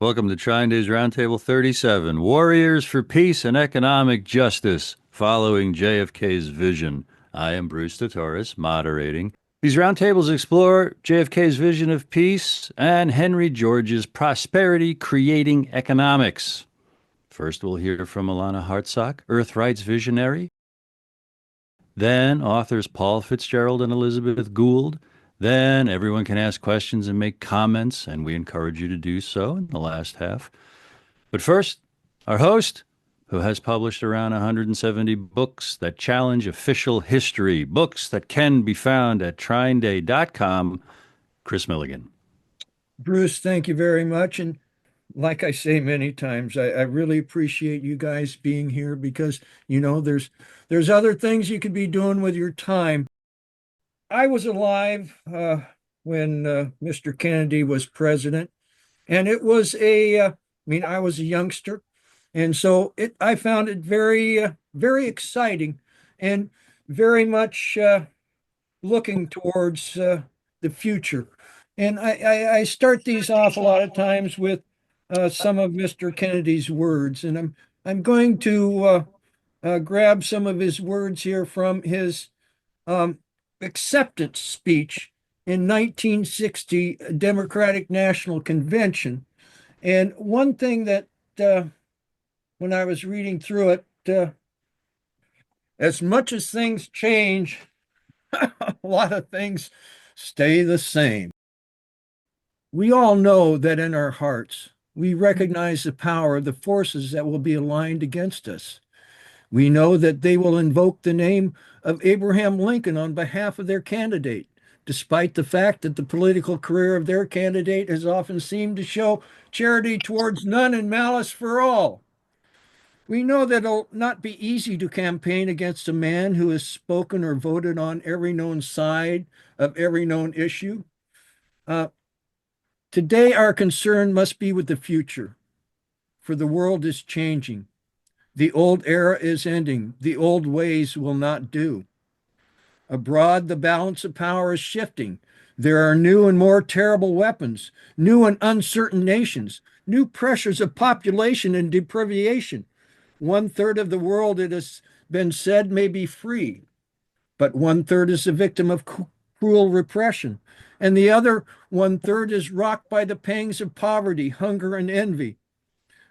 Welcome to TrineDay's Roundtable 37, Warriors for Peace and Economic Justice, following JFK's vision. I am Bruce Torres, moderating. These roundtables explore JFK's vision of peace and Henry George's prosperity-creating economics. First, we'll hear from Alana Hartsock, Earth Rights visionary. Then, authors Paul Fitzgerald and Elizabeth Gould. Then everyone can ask questions and make comments, and we encourage you to do so in the last half. But first, our host, who has published around 170 books that challenge official history, books that can be found at TrineDay.com, Chris Milligan. Bruce, thank you very much. And like I say many times, I really appreciate you guys being here because, there's other things you could be doing with your time. I was alive when Mr. Kennedy was president, and it was I was a youngster, and so I found it very exciting and very much looking towards the future. And I start these off a lot of times with some of Mr. Kennedy's words, and I'm going to grab some of his words here from his acceptance speech in 1960 Democratic National Convention. And one thing that when I was reading through it, as much as things change, a lot of things stay the same. We all know that in our hearts, we recognize the power of the forces that will be aligned against us. We know that they will invoke the name of Abraham Lincoln on behalf of their candidate, despite the fact that the political career of their candidate has often seemed to show charity towards none and malice for all. We know that it'll not be easy to campaign against a man who has spoken or voted on every known side of every known issue. Today, our concern must be with the future, for the world is changing. The old era is ending. The old ways will not do. Abroad, the balance of power is shifting. There are new and more terrible weapons, new and uncertain nations, new pressures of population and deprivation. 1/3 of the world, it has been said, may be free, but 1/3 is the victim of cruel repression, and the other 1/3 is rocked by the pangs of poverty, hunger, and envy.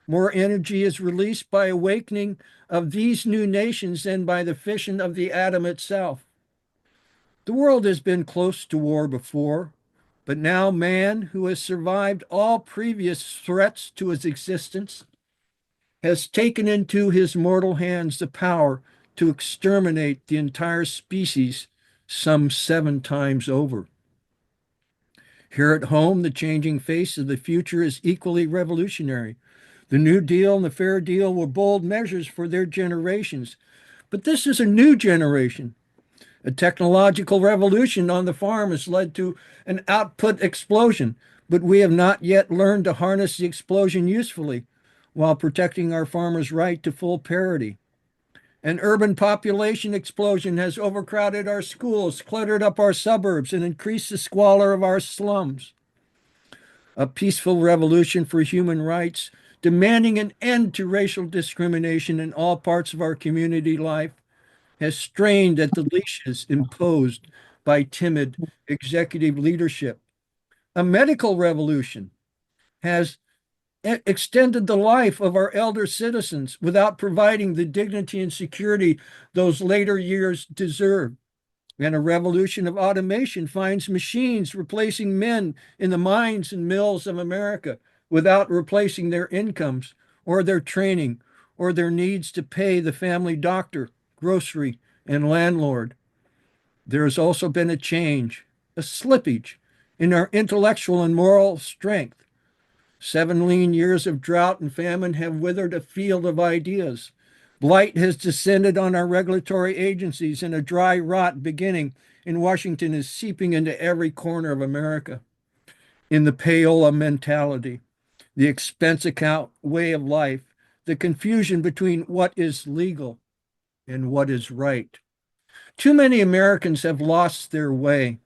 More energy is released by awakening of these new nations than by the fission of the atom itself. The world has been close to war before, but now man, who has survived all previous threats to his existence, has taken into his mortal hands the power to exterminate the entire species some 7 times over. Here at home, the changing face of the future is equally revolutionary. The New Deal and the Fair Deal were bold measures for their generations, but this is a new generation. A technological revolution on the farm has led to an output explosion, but we have not yet learned to harness the explosion usefully while protecting our farmers' right to full parity. An urban population explosion has overcrowded our schools, cluttered up our suburbs, and increased the squalor of our slums. A peaceful revolution for human rights, demanding an end to racial discrimination in all parts of our community life, has strained at the leashes imposed by timid executive leadership. A medical revolution has extended the life of our elder citizens without providing the dignity and security those later years deserve. And a revolution of automation finds machines replacing men in the mines and mills of America without replacing their incomes or their training or their needs to pay the family doctor, grocery, and landlord. There has also been a change, a slippage in our intellectual and moral strength. 7 lean years of drought and famine have withered a field of ideas. Blight has descended on our regulatory agencies, and a dry rot beginning in Washington is seeping into every corner of America. In the payola mentality, the expense account way of life, the confusion between what is legal and what is right. Too many Americans have lost their way,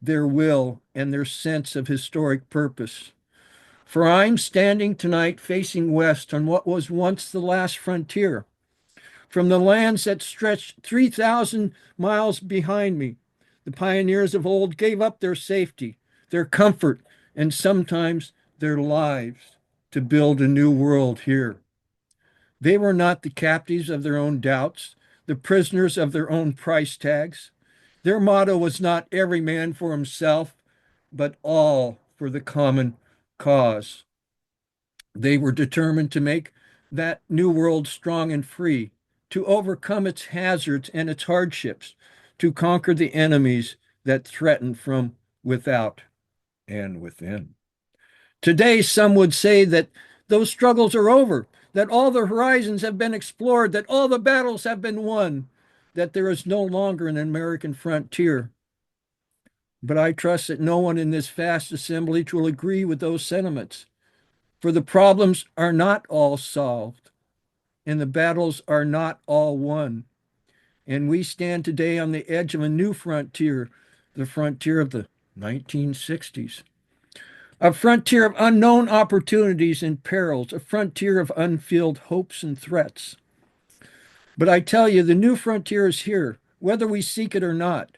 their will, and their sense of historic purpose. For I'm standing tonight facing west on what was once the last frontier. From the lands that stretched 3,000 miles behind me, the pioneers of old gave up their safety, their comfort, and sometimes their lives to build a new world here. They were not the captives of their own doubts, the prisoners of their own price tags. Their motto was not every man for himself, but all for the common cause. They were determined to make that new world strong and free, to overcome its hazards and its hardships, to conquer the enemies that threaten from without and within. Today, some would say that those struggles are over, that all the horizons have been explored, that all the battles have been won, that there is no longer an American frontier. But I trust that no one in this vast assemblage will agree with those sentiments, for the problems are not all solved, and the battles are not all won. And we stand today on the edge of a new frontier, the frontier of the 1960s. A frontier of unknown opportunities and perils, a frontier of unfilled hopes and threats. But I tell you, the new frontier is here, whether we seek it or not.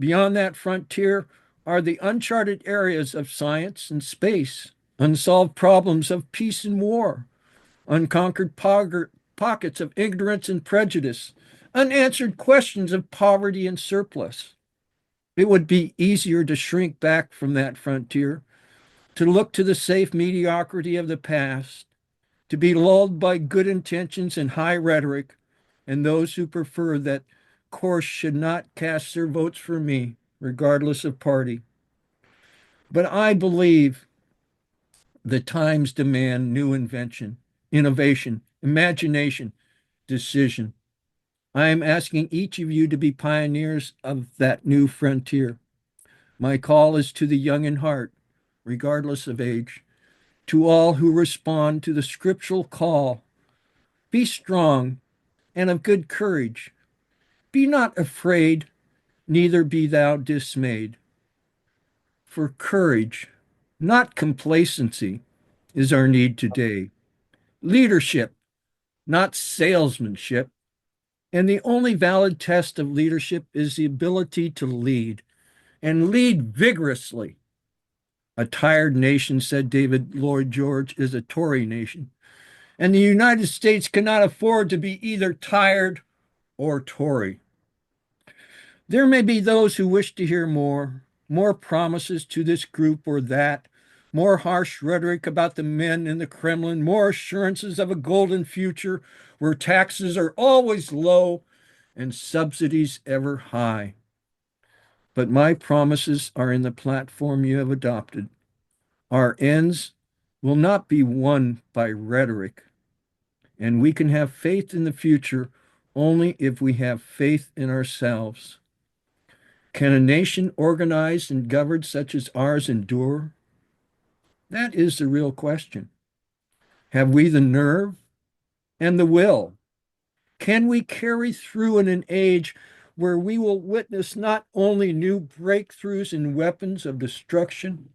Beyond that frontier are the uncharted areas of science and space, unsolved problems of peace and war, unconquered pockets of ignorance and prejudice, unanswered questions of poverty and surplus. It would be easier to shrink back from that frontier, to look to the safe mediocrity of the past, to be lulled by good intentions and high rhetoric, and those who prefer that course should not cast their votes for me, regardless of party. But I believe the times demand new invention, innovation, imagination, decision. I am asking each of you to be pioneers of that new frontier. My call is to the young in heart, regardless of age, to all who respond to the scriptural call. Be strong and of good courage. Be not afraid, neither be thou dismayed. For courage, not complacency, is our need today. Leadership, not salesmanship. And the only valid test of leadership is the ability to lead and lead vigorously. A tired nation, said David Lloyd George, is a Tory nation. And the United States cannot afford to be either tired or Tory. There may be those who wish to hear more promises to this group or that, more harsh rhetoric about the men in the Kremlin, more assurances of a golden future where taxes are always low and subsidies ever high. But my promises are in the platform you have adopted. Our ends will not be won by rhetoric, and we can have faith in the future only if we have faith in ourselves. Can a nation organized and governed such as ours endure? That is the real question. Have we the nerve and the will? Can we carry through in an age where we will witness not only new breakthroughs in weapons of destruction,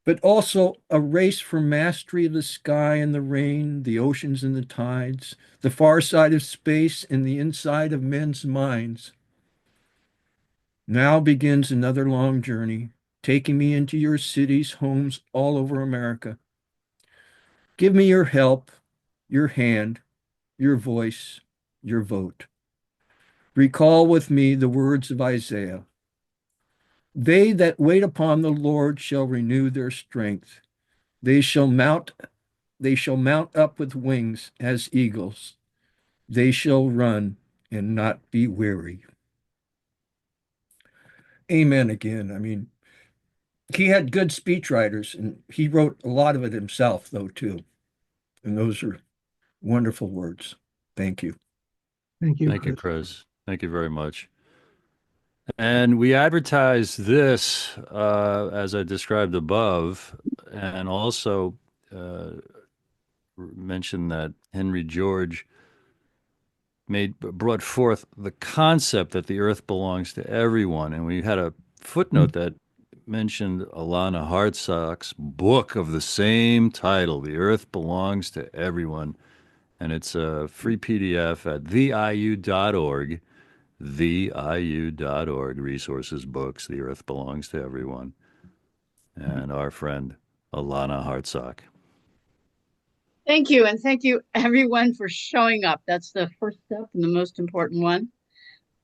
but also a race for mastery of the sky and the rain, the oceans and the tides, the far side of space and the inside of men's minds? Now begins another long journey, taking me into your cities, homes all over America. Give me your help, your hand, your voice, your vote. Recall with me the words of Isaiah. They that wait upon the Lord shall renew their strength. They shall mount, they shall mount up with wings as eagles. They shall run and not be weary. Amen again. I mean, he had good speechwriters, and he wrote a lot of it himself, though, too. And those are wonderful words. Thank you. Thank you, Thank you, Chris. Chris. Thank you very much. And we advertise this as I described above, and also uh, mentioned that Henry George brought forth the concept that the earth belongs to everyone. And we had a footnote that mentioned Alana Hartsock's book of the same title, The Earth Belongs to Everyone. And it's a free PDF at theiu.org, theiu.org, resources, books, The Earth Belongs to Everyone. And our friend Alana Hartsock. Thank you. And thank you, everyone, for showing up. That's the first step and the most important one.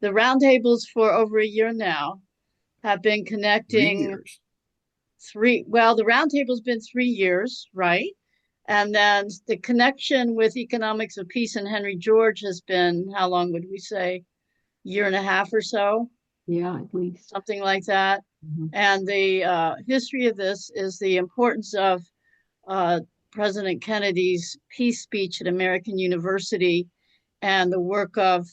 The roundtables for over a year now have been connecting Years. the roundtable's been 3 years, right? And then the connection with Economics of Peace and Henry George has been, how long would we say? Year and a half or so? Yeah, at least. Something like that. And the history of this is the importance of uh, President Kennedy's peace speech at American University and the work of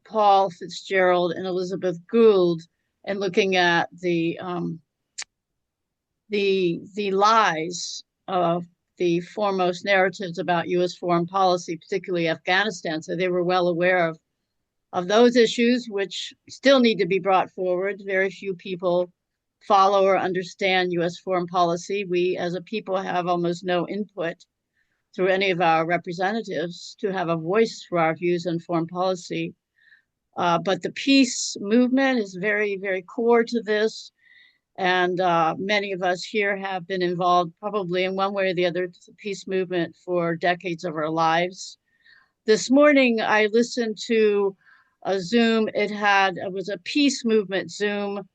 Paul Fitzgerald and Elizabeth Gould, and looking at the lies of the foremost narratives about U.S. foreign policy, particularly Afghanistan. So they were well aware of those issues, which still need to be brought forward. Very few people follow or understand U.S. foreign policy. We, as a people, have almost no input through any of our representatives to have a voice for our views on foreign policy. But the peace movement is very, very core to this. And many of us here have been involved probably in one way or the other to the peace movement for decades of our lives. This morning, I listened to a Zoom. It was a peace movement Zoom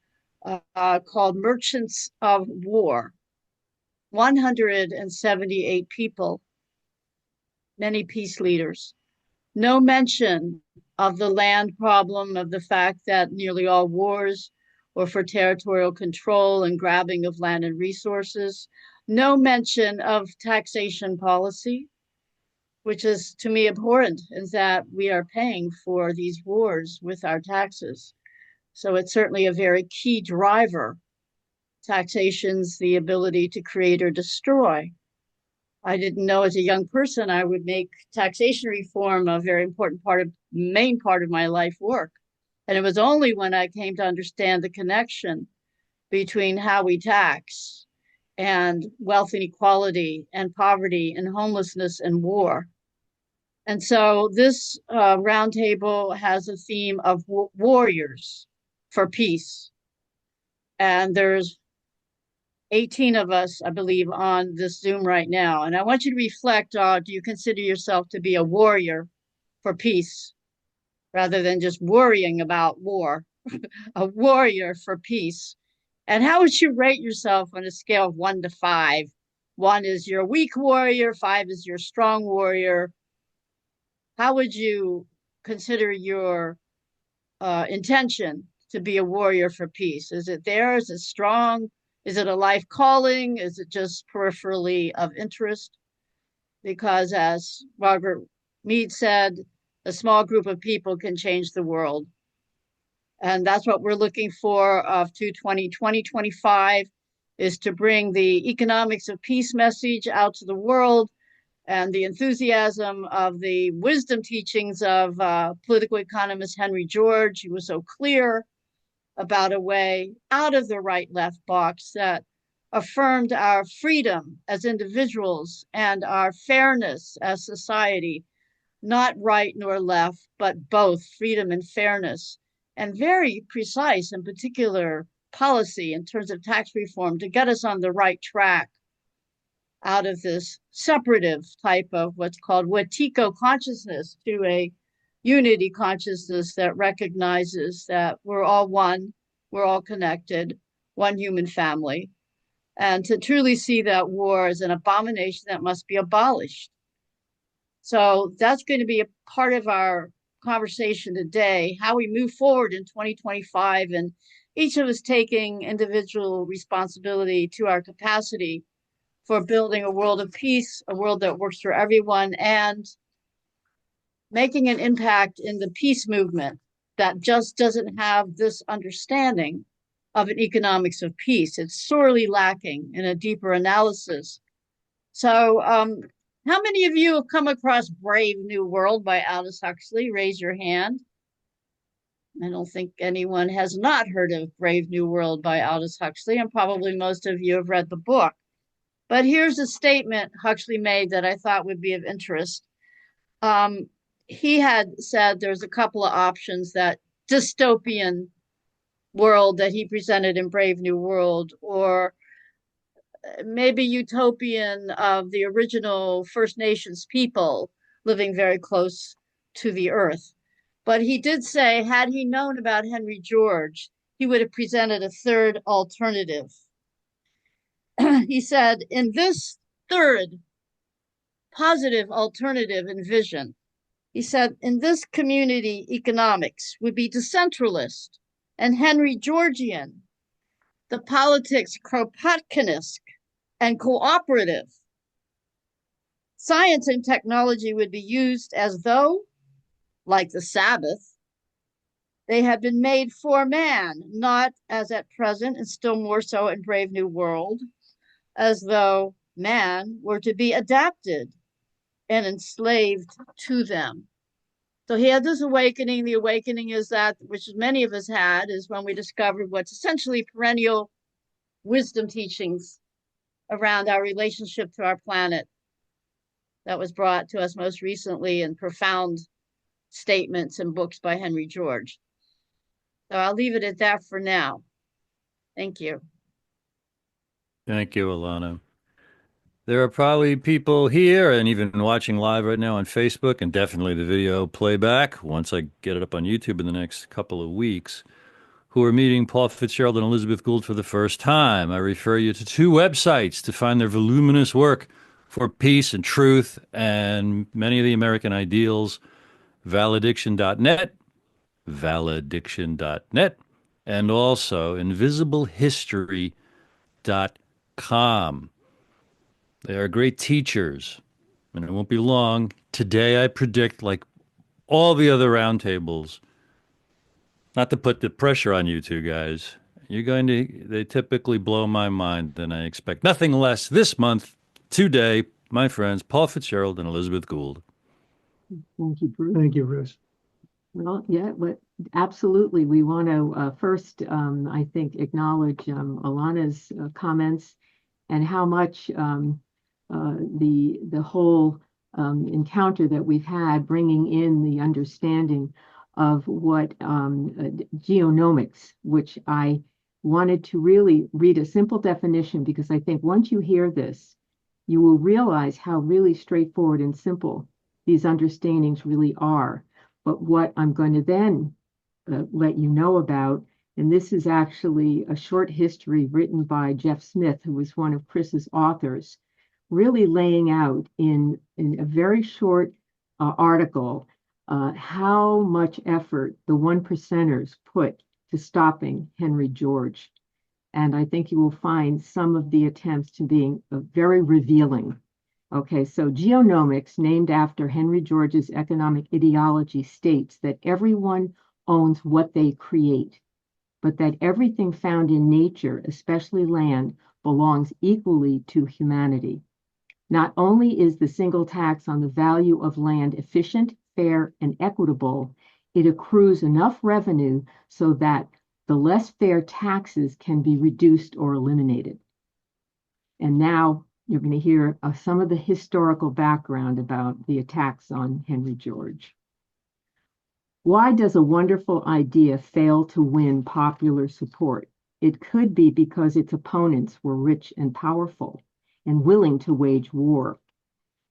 called Merchants of War. 178 people, many peace leaders. No mention of the land problem, of the fact that nearly all wars were for territorial control and grabbing of land and resources. No mention of taxation policy, which is to me abhorrent, is that we are paying for these wars with our taxes. So it's certainly a very key driver. Taxation's the ability to create or destroy. I didn't know as a young person I would make taxation reform a very important main part of my life work. And it was only when I came to understand the connection between how we tax and wealth inequality and poverty and homelessness and war. And so this roundtable has a theme of warriors for peace. And there's 18 of us, I believe, on this Zoom right now. And I want you to reflect, do you consider yourself to be a warrior for peace rather than just worrying about war? A warrior for peace. And how would you rate yourself on a scale of 1 to 5? 1 is your weak warrior, 5 is your strong warrior. How would you consider your intention to be a warrior for peace? Is it there? Is it strong? Is it a life calling? Is it just peripherally of interest? Because as Robert Mead said, a small group of people can change the world. And that's what we're looking for of 2025 is to bring the economics of peace message out to the world and the enthusiasm of the wisdom teachings of political economist Henry George. He was so clear about a way out of the right-left box that affirmed our freedom as individuals and our fairness as society, not right nor left, but both freedom and fairness, and very precise and particular policy in terms of tax reform to get us on the right track out of this separative type of what's called Wetiko consciousness to a unity consciousness that recognizes that we're all one, we're all connected, one human family, and to truly see that war as an abomination that must be abolished. So that's going to be a part of our conversation today, how we move forward in 2025, and each of us taking individual responsibility to our capacity for building a world of peace, a world that works for everyone, and making an impact in the peace movement that just doesn't have this understanding of an economics of peace. It's sorely lacking in a deeper analysis. So, how many of you have come across Brave New World by Aldous Huxley? Raise your hand. I don't think anyone has not heard of Brave New World by Aldous Huxley, and probably most of you have read the book. But here's a statement Huxley made that I thought would be of interest. He had said there's a couple of options, that dystopian world that he presented in Brave New World, or maybe utopian of the original First Nations people living very close to the earth. But he did say, had he known about Henry George, he would have presented a third alternative. He said, in this third positive alternative and vision, he said, in this community, economics would be decentralist and Henry Georgian, the politics Kropotkinist and cooperative. Science and technology would be used as though, like the Sabbath, they had been made for man, not as at present, and still more so in Brave New World, as though man were to be adapted and enslaved to them. So he had this awakening. The awakening is that, which many of us had, is when we discovered what's essentially perennial wisdom teachings around our relationship to our planet. That was brought to us most recently in profound statements and books by Henry George. So I'll leave it at that for now. Thank you. Thank you, Alana. There are probably people here and even watching live right now on Facebook, and definitely the video playback once I get it up on YouTube in the next couple of weeks, who are meeting Paul Fitzgerald and Elizabeth Gould for the first time. I refer you to two websites to find their voluminous work for peace and truth and many of the American ideals: valediction.net, and also invisiblehistory.com. They are great teachers, and it won't be long. Today, I predict, like all the other roundtables, not to put the pressure on you two guys, they typically blow my mind, and I expect nothing less this month, today, my friends, Paul Fitzgerald and Elizabeth Gould. Thank you, Bruce. Thank you, Bruce. Well, yeah, but absolutely. We want to first, I think, acknowledge Alana's comments and how much the whole encounter that we've had, bringing in the understanding of what geonomics, which I wanted to really read a simple definition, because I think once you hear this, you will realize how really straightforward and simple these understandings really are. But what I'm going to then let you know about, and this is actually a short history written by Jeff Smith, who was one of Chris's authors, really laying out in a very short article how much effort the one percenters put to stopping Henry George. And I think you will find some of the attempts to being very revealing. Okay, so geonomics, named after Henry George's economic ideology, states that everyone owns what they create, but that everything found in nature, especially land, belongs equally to humanity. Not only is the single tax on the value of land efficient, fair, and equitable, it accrues enough revenue so that the less fair taxes can be reduced or eliminated. And now you're going to hear some of the historical background about the attacks on Henry George. Why does a wonderful idea fail to win popular support? It could be because its opponents were rich and powerful and willing to wage war.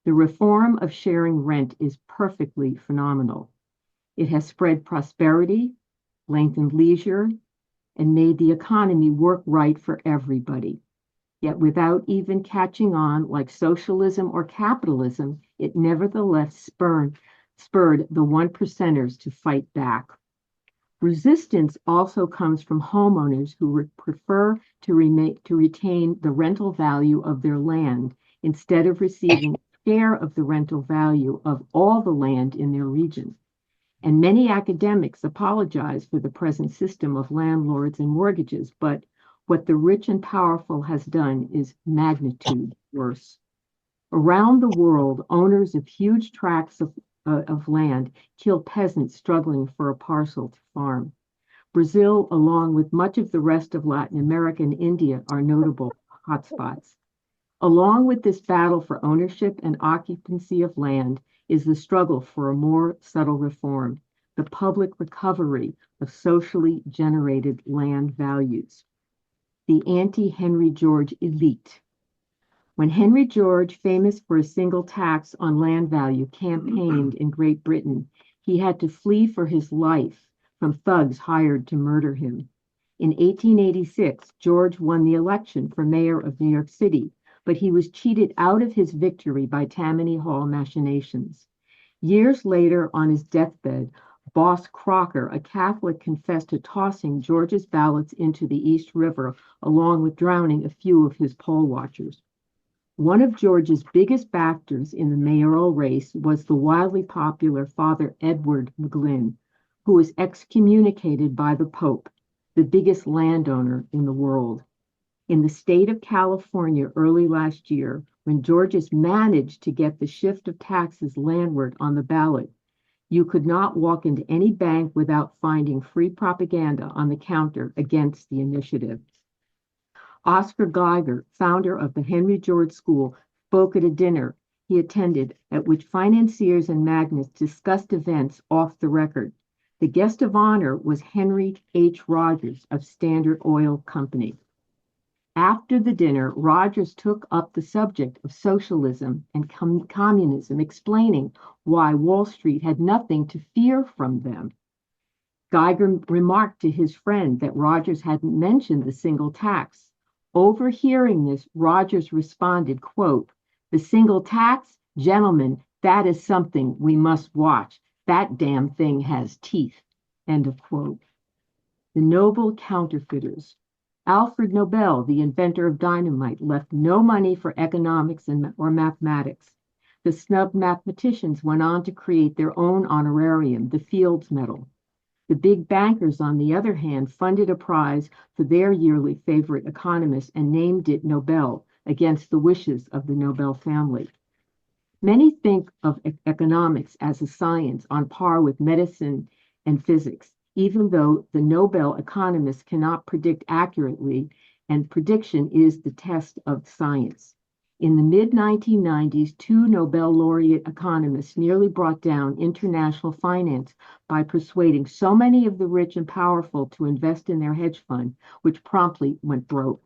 The reform of sharing rent is perfectly phenomenal. It has spread prosperity, lengthened leisure, and made the economy work right for everybody. Yet without even catching on like socialism or capitalism, it nevertheless spurred the one percenters to fight back. Resistance also comes from homeowners who prefer to retain the rental value of their land instead of receiving a share of the rental value of all the land in their region. And many academics apologize for the present system of landlords and mortgages, but what the rich and powerful has done is magnitude worse. Around the world, owners of huge tracts of of land kill peasants struggling for a parcel to farm. Brazil, along with much of the rest of Latin America and India, are notable hotspots. Along with this battle for ownership and occupancy of land is the struggle for a more subtle reform, the public recovery of socially generated land values. The anti-Henry George elite. When Henry George, famous for a single tax on land value, campaigned in Great Britain, he had to flee for his life from thugs hired to murder him. In 1886, George won the election for mayor of New York City, but he was cheated out of his victory by Tammany Hall machinations. Years later, on his deathbed, Boss Crocker, a Catholic, confessed to tossing George's ballots into the East River, along with drowning a few of his poll watchers. One of George's biggest backers in the mayoral race was the wildly popular Father Edward McGlynn, who was excommunicated by the Pope, the biggest landowner in the world. In the state of California early last year, when Georges managed to get the shift of taxes landward on the ballot, you could not walk into any bank without finding free propaganda on the counter against the initiative. Oscar Geiger, founder of the Henry George School, spoke at a dinner he attended at which financiers and magnates discussed events off the record. The guest of honor was Henry H. Rogers of Standard Oil Company. After the dinner, Rogers took up the subject of socialism and communism, explaining why Wall Street had nothing to fear from them. Geiger remarked to his friend that Rogers hadn't mentioned the single tax. Overhearing this, Rogers responded, quote, "The single tax? Gentlemen, that is something we must watch. That damn thing has teeth," end of quote. The noble counterfeiters. Alfred Nobel, the inventor of dynamite, left no money for economics or mathematics. The snubbed mathematicians went on to create their own honorarium, the Fields Medal. The big bankers, on the other hand, funded a prize for their yearly favorite economist and named it Nobel, against the wishes of the Nobel family. Many think of economics as a science on par with medicine and physics, even though the Nobel economists cannot predict accurately, and prediction is the test of science. In the mid-1990s, two Nobel laureate economists nearly brought down international finance by persuading so many of the rich and powerful to invest in their hedge fund, which promptly went broke.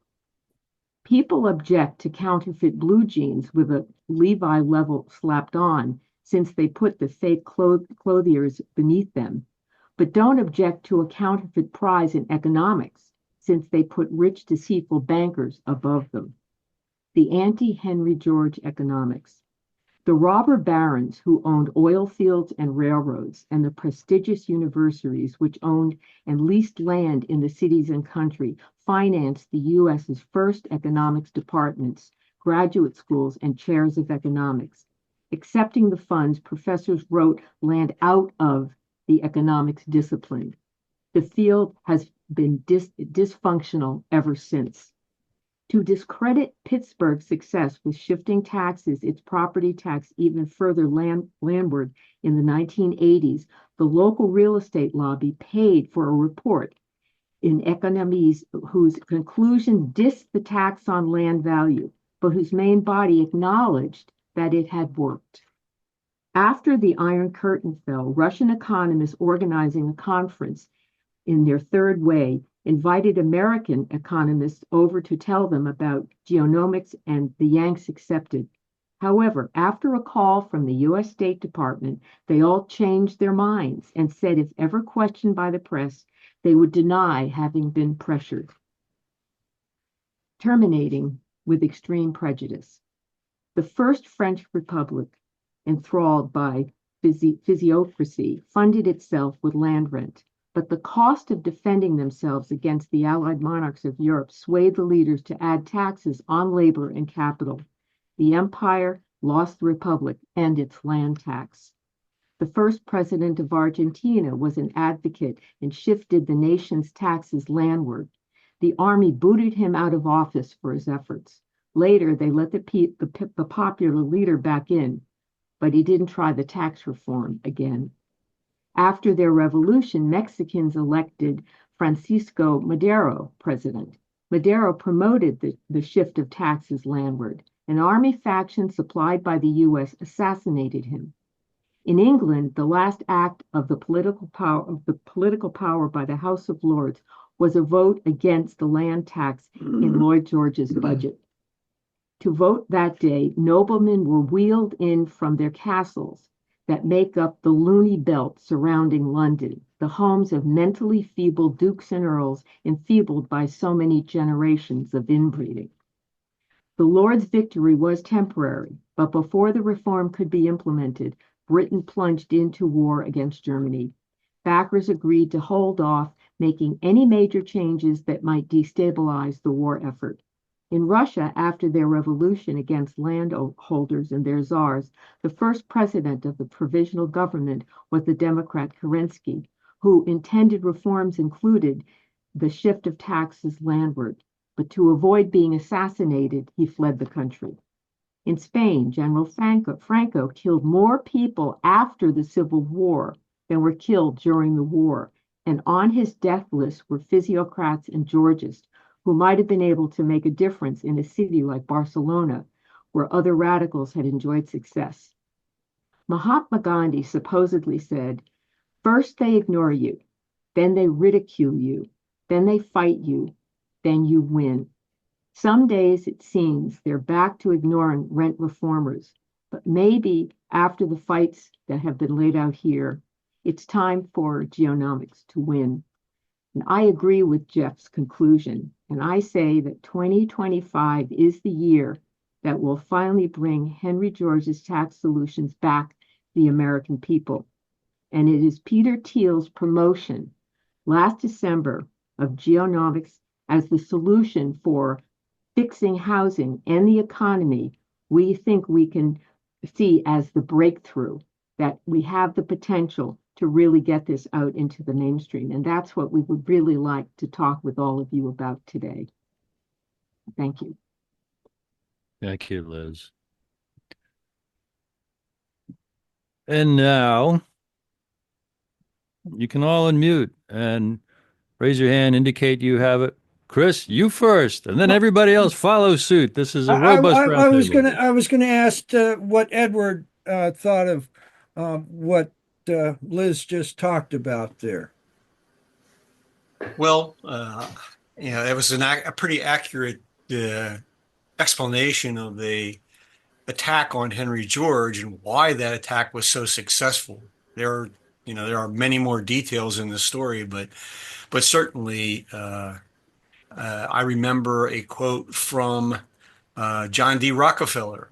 People object to counterfeit blue jeans with a Levi level slapped on, since they put the fake clothiers beneath them, but don't object to a counterfeit prize in economics, since they put rich, deceitful bankers above them. The anti-Henry George economics. The robber barons who owned oil fields and railroads, and the prestigious universities which owned and leased land in the cities and country, financed the U.S.'s first economics departments, graduate schools, and chairs of economics. Accepting the funds, professors wrote land out of the economics discipline. The field has been dysfunctional ever since. To discredit Pittsburgh's success with shifting taxes, its property tax even further landward in the 1980s, the local real estate lobby paid for a report in Economist whose conclusion dissed the tax on land value, but whose main body acknowledged that it had worked. After the Iron Curtain fell, Russian economists organizing a conference in their third way invited American economists over to tell them about geonomics, and the Yanks accepted. However, after a call from the U.S. State Department, they all changed their minds and said if ever questioned by the press, they would deny having been pressured. Terminating with extreme prejudice. The first French Republic, enthralled by physiocracy, funded itself with land rent. But the cost of defending themselves against the allied monarchs of Europe swayed the leaders to add taxes on labor and capital. The empire lost the republic and its land tax. The first president of Argentina was an advocate and shifted the nation's taxes landward. The army booted him out of office for his efforts. Later, they let the popular leader back in. but he didn't try the tax reform again. After their revolution, Mexicans elected Francisco Madero president. Madero promoted the shift of taxes landward. An army faction supplied by the U.S. assassinated him. In England, the last act of the political power by the House of Lords was a vote against the land tax in Lloyd George's budget. To vote that day, noblemen were wheeled in from their castles that make up the loony belt surrounding London, the homes of mentally feeble dukes and earls enfeebled by so many generations of inbreeding. The Lord's victory was temporary, but before the reform could be implemented, Britain plunged into war against Germany. Backers agreed to hold off making any major changes that might destabilize the war effort. In Russia, after their revolution against landholders and their czars, the first president of the provisional government was the Democrat Kerensky, who intended reforms included the shift of taxes landward, but to avoid being assassinated, he fled the country. In Spain, General Franco killed more people after the Civil War than were killed during the war, and on his death list were physiocrats and Georgists who might have been able to make a difference in a city like Barcelona, where other radicals had enjoyed success. Mahatma Gandhi supposedly said, "First they ignore you, then they ridicule you, then they fight you, then you win." Some days it seems they're back to ignoring rent reformers, but maybe after the fights that have been laid out here, it's time for geonomics to win. And I agree with Jeff's conclusion, and I say that 2025 is the year that will finally bring Henry George's tax solutions back to the American people. And it is Peter Thiel's promotion last December of geonomics as the solution for fixing housing and the economy we think we can see as the breakthrough, that we have the potential to really get this out into the mainstream. And that's what we would really like to talk with all of you about today. Thank you. Thank you, Liz. And now you can all unmute and raise your hand, indicate you have it. Chris, you first, and then everybody else follow suit. This is a robust roundtable. I was gonna ask what Edward thought of what Liz just talked about there. Well, it was a pretty accurate explanation of the attack on Henry George and why that attack was so successful. There are many more details in the story, but certainly I remember a quote from John D. Rockefeller,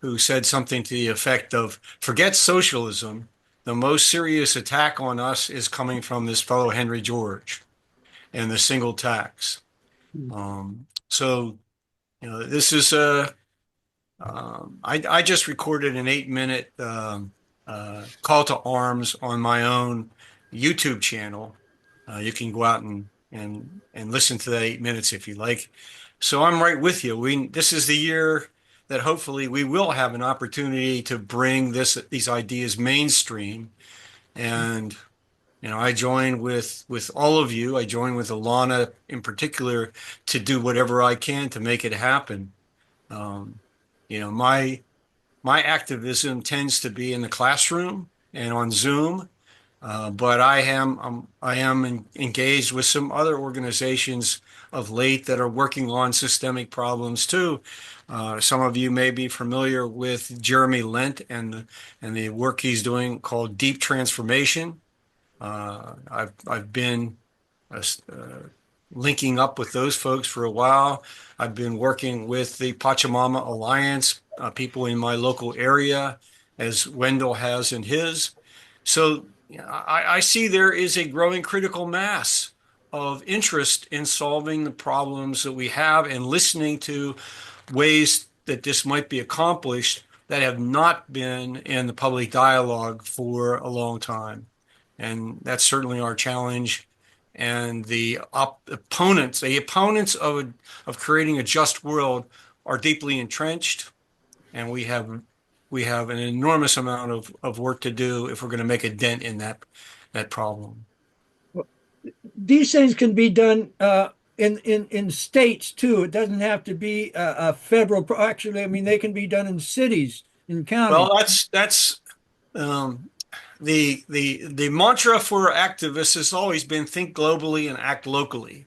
who said something to the effect of, "Forget socialism. The most serious attack on us is coming from this fellow Henry George and the single tax." So, this is I just recorded an 8-minute call to arms on my own YouTube channel. You can go out and listen to that 8 minutes if you like. So I'm right with you. This is the year that hopefully we will have an opportunity to bring these ideas mainstream. And I join with all of you. I join with Alana in particular to do whatever I can to make it happen. My activism tends to be in the classroom and on Zoom, but I am engaged with some other organizations of late that are working on systemic problems too. Some of you may be familiar with Jeremy Lent and the work he's doing called Deep Transformation. I've been linking up with those folks for a while. I've been working with the Pachamama Alliance, people in my local area, as Wendell has in his. So I see there is a growing critical mass of interest in solving the problems that we have and listening to ways that this might be accomplished that have not been in the public dialogue for a long time. And that's certainly our challenge. And the opponents of creating a just world are deeply entrenched. And we have we have an enormous amount of work to do if we're going to make a dent in that problem. These things can be done in states too. It doesn't have to be a federal. Actually, I mean, they can be done in cities, in counties. Well, that's um, the mantra for activists has always been think globally and act locally.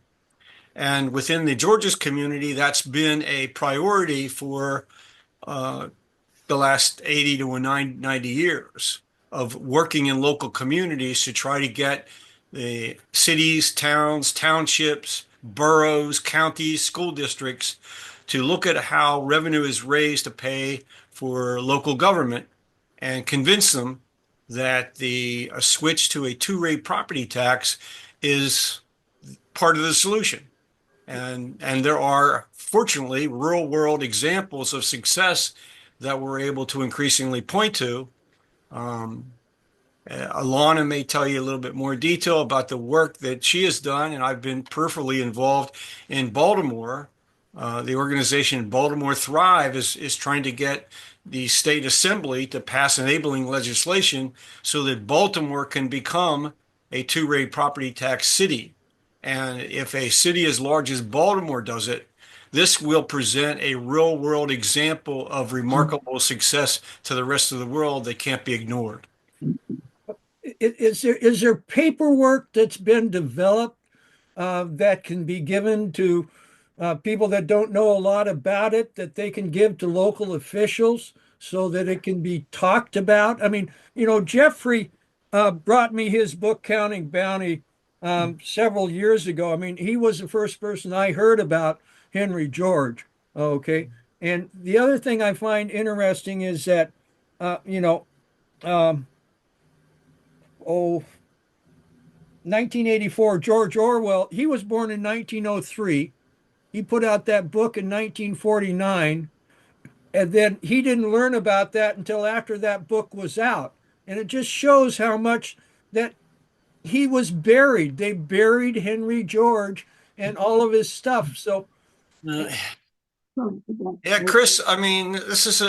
And within the Georgia's community, that's been a priority for uh, the last 80 to 90 years of working in local communities to try to get the cities, towns, townships, boroughs, counties, school districts to look at how revenue is raised to pay for local government and convince them that the a switch to a two-rate property tax is part of the solution. And there are, fortunately, real world examples of success that we're able to increasingly point to. Um, Alana may tell you a little bit more detail about the work that she has done, and I've been peripherally involved in Baltimore. The organization Baltimore Thrive is trying to get the state assembly to pass enabling legislation so that Baltimore can become a two-rate property tax city. And if a city as large as Baltimore does it, this will present a real world example of remarkable success to the rest of the world that can't be ignored. Is there paperwork that's been developed that can be given to people that don't know a lot about it, that they can give to local officials so that it can be talked about? I mean, Jeffrey brought me his book, Counting Bounty, several years ago. I mean, he was the first person I heard about Henry George. Okay. And the other thing I find interesting is that, um, oh, 1984, George Orwell, he was born in 1903. He put out that book in 1949. And then he didn't learn about that until after that book was out. And it just shows how much that he was buried. They buried Henry George and all of his stuff. So, Uh, Yeah, Chris, I mean, this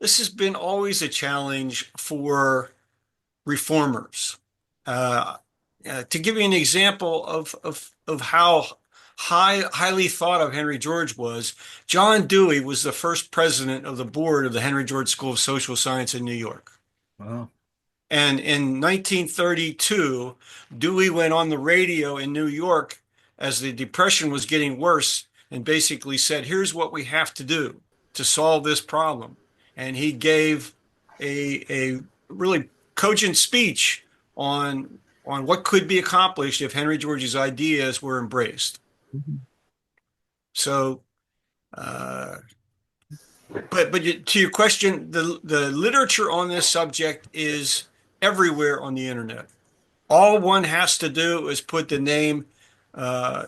has been always a challenge for reformers. Uh, to give you an example of how highly thought of Henry George was, John Dewey was the first president of the board of the Henry George School of Social Science in New York. wow. And in 1932, Dewey went on the radio in New York as the Depression was getting worse and basically said, here's what we have to do to solve this problem. And he gave a really cogent speech on what could be accomplished if Henry George's ideas were embraced. Mm-hmm. So, but to your question, the literature on this subject is everywhere on the internet. All one has to do is put the name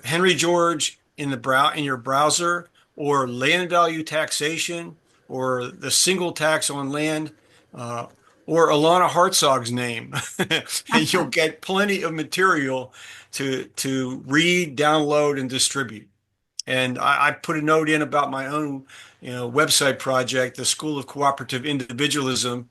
Henry George in in your browser, or land value taxation, or the single tax on land, uh, or Alana Hartzog's name, and you'll get plenty of material to read, download, and distribute. And I put a note in about my own, website project, the School of Cooperative Individualism,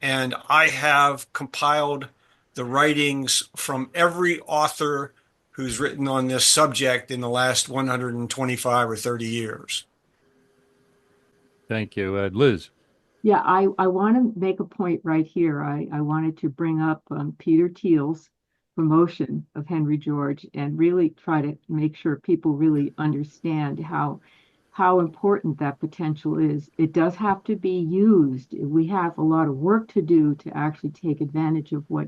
and I have compiled the writings from every author who's written on this subject in the last 125 or 30 years. Thank you, Liz. Yeah, I want to make a point right here. I wanted to bring up Peter Thiel's promotion of Henry George and really try to make sure people really understand how important that potential is. It does have to be used. We have a lot of work to do to actually take advantage of what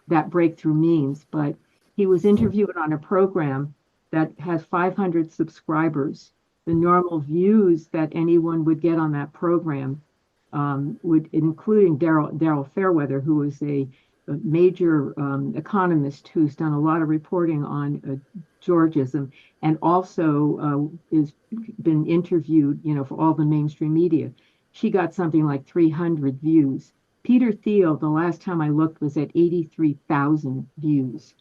that breakthrough means. But he was interviewed on a program that has 500 subscribers. The normal views that anyone would get on that program would, including Daryl Fairweather, who is a major economist who's done a lot of reporting on Georgism, and also is been interviewed, for all the mainstream media. She got something like 300 views. Peter Thiel, the last time I looked, was at 83,000 views.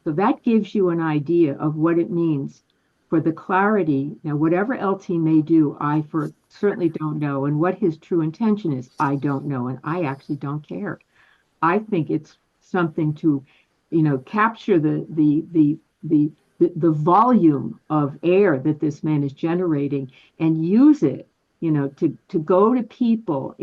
So that gives you an idea of what it means for the clarity. Now, whatever LT may do, certainly don't know. And what his true intention is, I don't know. And I actually don't care. I think it's something to, capture the volume of air that this man is generating and use it, to go to people.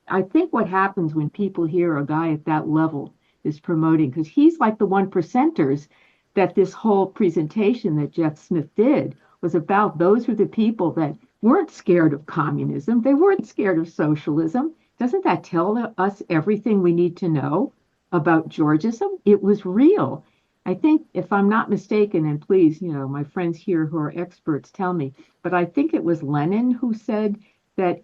I think what happens when people hear a guy at that level is promoting, because he's like the one percenters that this whole presentation that Jeff Smith did was about. Those were the people that weren't scared of communism. They weren't scared of socialism. Doesn't that tell us everything we need to know about Georgism? It was real. I think, if I'm not mistaken, and please, my friends here who are experts tell me, but I think it was Lenin who said that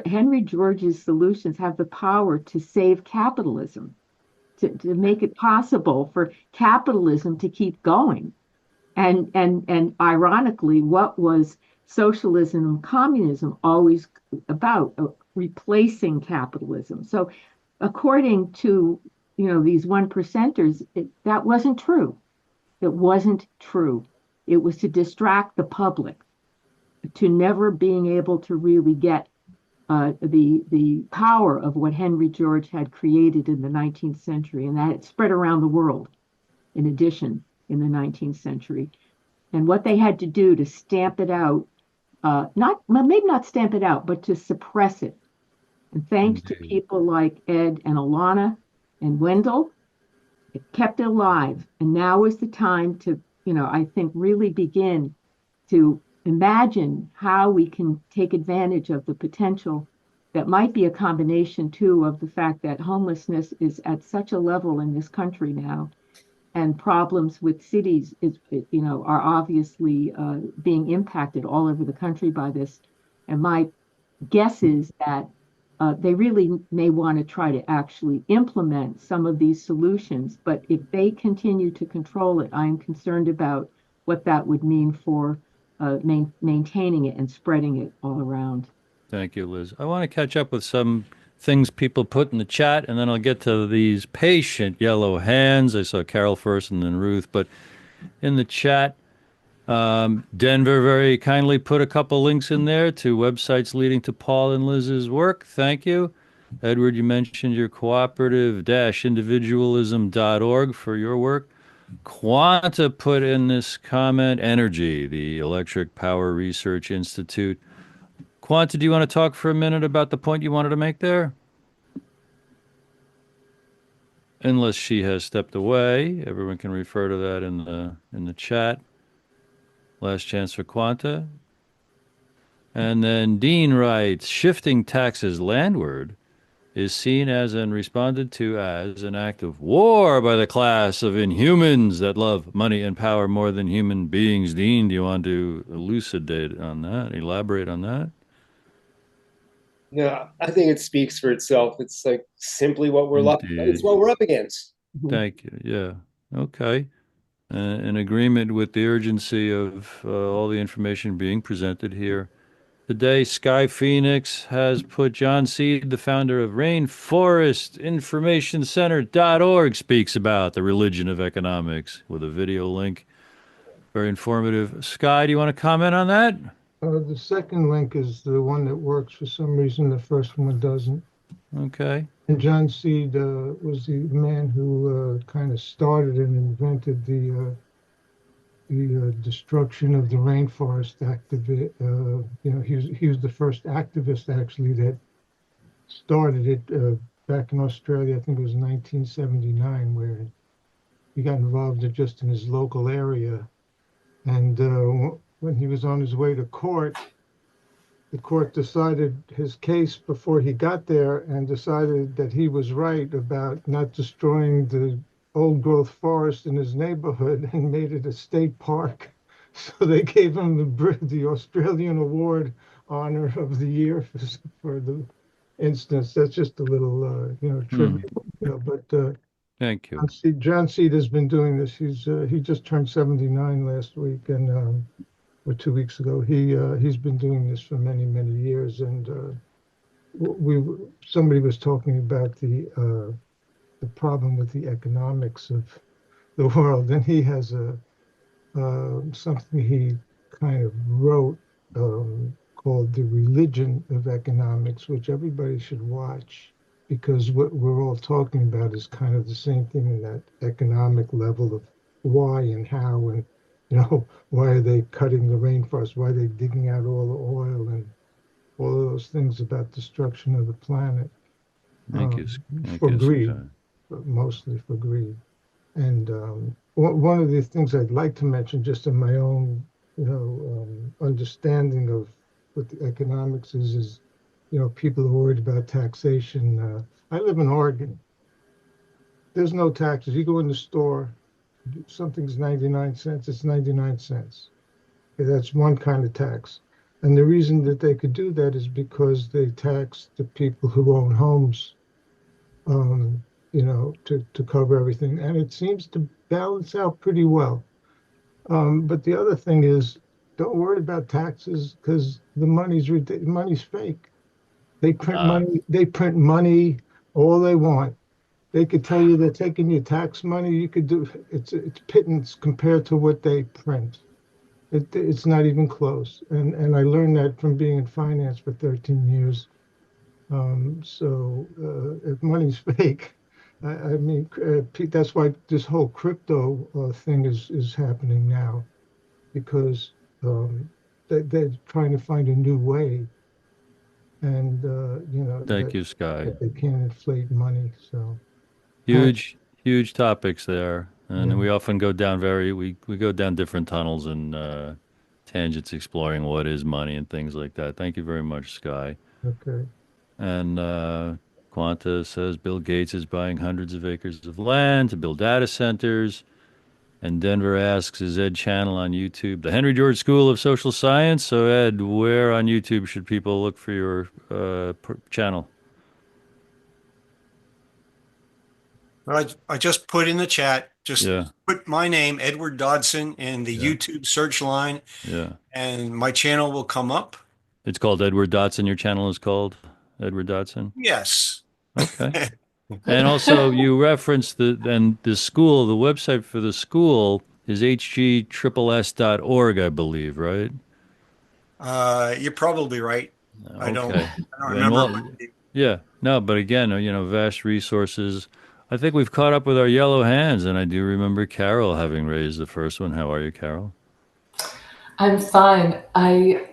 Henry George's solutions have the power to save capitalism, to make it possible for capitalism to keep going. And ironically, what was socialism and communism always about? Replacing capitalism. So according to these one percenters, that wasn't true. It wasn't true. It was to distract the public, to never being able to really get the power of what Henry George had created in the 19th century, and that it spread around the world in addition in the 19th century. And what they had to do to stamp it out, maybe not stamp it out, but to suppress it. And thanks to people like Ed and Alana and Wendell, it kept it alive. And now is the time to, I think, really begin to imagine how we can take advantage of the potential that might be a combination, too, of the fact that homelessness is at such a level in this country now, and problems with cities are obviously being impacted all over the country by this. And my guess is that they really may want to try to actually implement some of these solutions. But if they continue to control it, I'm concerned about what that would mean for maintaining it and spreading it all around. Thank you, Liz. I want to catch up with some things people put in the chat, and then I'll get to these patient yellow hands. I saw Carol first and then Ruth. But in the chat, Denver very kindly put a couple links in there to websites leading to Paul and Liz's work. Thank you. Edward, you mentioned your cooperative-individualism.org for your work. Quanta put in this comment, Energy, the Electric Power Research Institute. Quanta, do you want to talk for a minute about the point you wanted to make there? Unless she has stepped away, everyone can refer to that in the chat. Last chance for Quanta. And then Dean writes, shifting taxes landward is seen as and responded to as an act of war by the class of inhumans that love money and power more than human beings. Dean, do you want to elucidate on that, elaborate on that? No, I think it speaks for itself. It's like simply what it's what we're up against. Thank you. Yeah. Okay. In agreement with the urgency of all the information being presented here today, Sky Phoenix has put John Seed, the founder of RainforestInformationCenter.org, speaks about the religion of economics with a video link. Very informative. Sky, do you want to comment on that? The second link is the one that works. For some reason, the first one doesn't. Okay. And John Seed was the man who kind of started and invented the destruction of the rainforest activist. He was the first activist actually that started it back in Australia. I think it was 1979, where he got involved just in his local area. And when he was on his way to court, the court decided his case before he got there and decided that he was right about not destroying the old growth forest in his neighborhood and made it a state park. So they gave him the Australian Award Honor of the Year for the instance. That's just a little, tribute. But thank you. John Seed has been doing this. He just turned 79 last week, and or 2 weeks ago. He's been doing this for many, many years, and somebody was talking about the problem with the economics of the world, and he has a something he kind of wrote called The Religion of Economics, which everybody should watch because what we're all talking about is kind of the same thing in that economic level of why and how and why are they cutting the rainforest? Why are they digging out all the oil and all of those things about destruction of the planet Thank you. Thank for you, greed, Scott. but mostly for greed. And one of the things I'd like to mention, just in my own, understanding of what the economics is, people are worried about taxation. I live in Oregon. There's no taxes. You go in the store, something's 99 cents, it's 99 cents. Okay, that's one kind of tax. And the reason that they could do that is because they tax the people who own homes, to cover everything. And it seems to balance out pretty well. But the other thing is, don't worry about taxes because money's fake. They print Ah, money. They print money all they want. They could tell you they're taking your tax money. You could do it's pittance compared to what they print. It's not even close. And I learned that from being in finance for 13 years. If money's fake, I mean, that's why this whole crypto thing is happening now because they're trying to find a new way, and thank you, Sky. that they can't inflate money. So, uh, Huge, huge topics there, and yeah, we often go down we go down different tunnels and tangents exploring what is money and things like that. Thank you very much, Sky. okay. And Quanta says Bill Gates is buying hundreds of acres of land to build data centers. And Denver asks, is Ed channel on YouTube? The Henry George School of Social Science. So, Ed, where on YouTube should people look for your channel? I just put in the chat, just Yeah, put my name, Edward Dodson, in the yeah, YouTube search line, yeah. and my channel will come up. It's called Edward Dotson. Your channel is called Edward Dotson. Yes. Okay. And also, you referenced the school. The website for the school is hgSSS.org, I believe, right? You're probably right. Okay. I don't And remember. well, yeah, no, but again, vast resources. I think we've caught up with our yellow hands, and I do remember Carol having raised the first one. How are you, Carol? I'm fine. I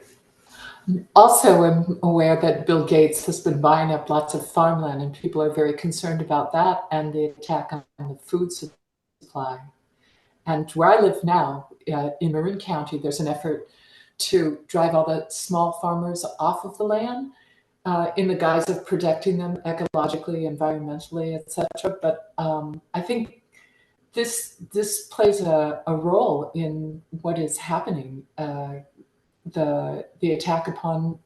also am aware that Bill Gates has been buying up lots of farmland, and people are very concerned about that and the attack on the food supply. And where I live now, in Marin County, there's an effort to drive all the small farmers off of the land in the guise of protecting them ecologically, environmentally, etc. But I think this plays a role in what is happening. The attack upon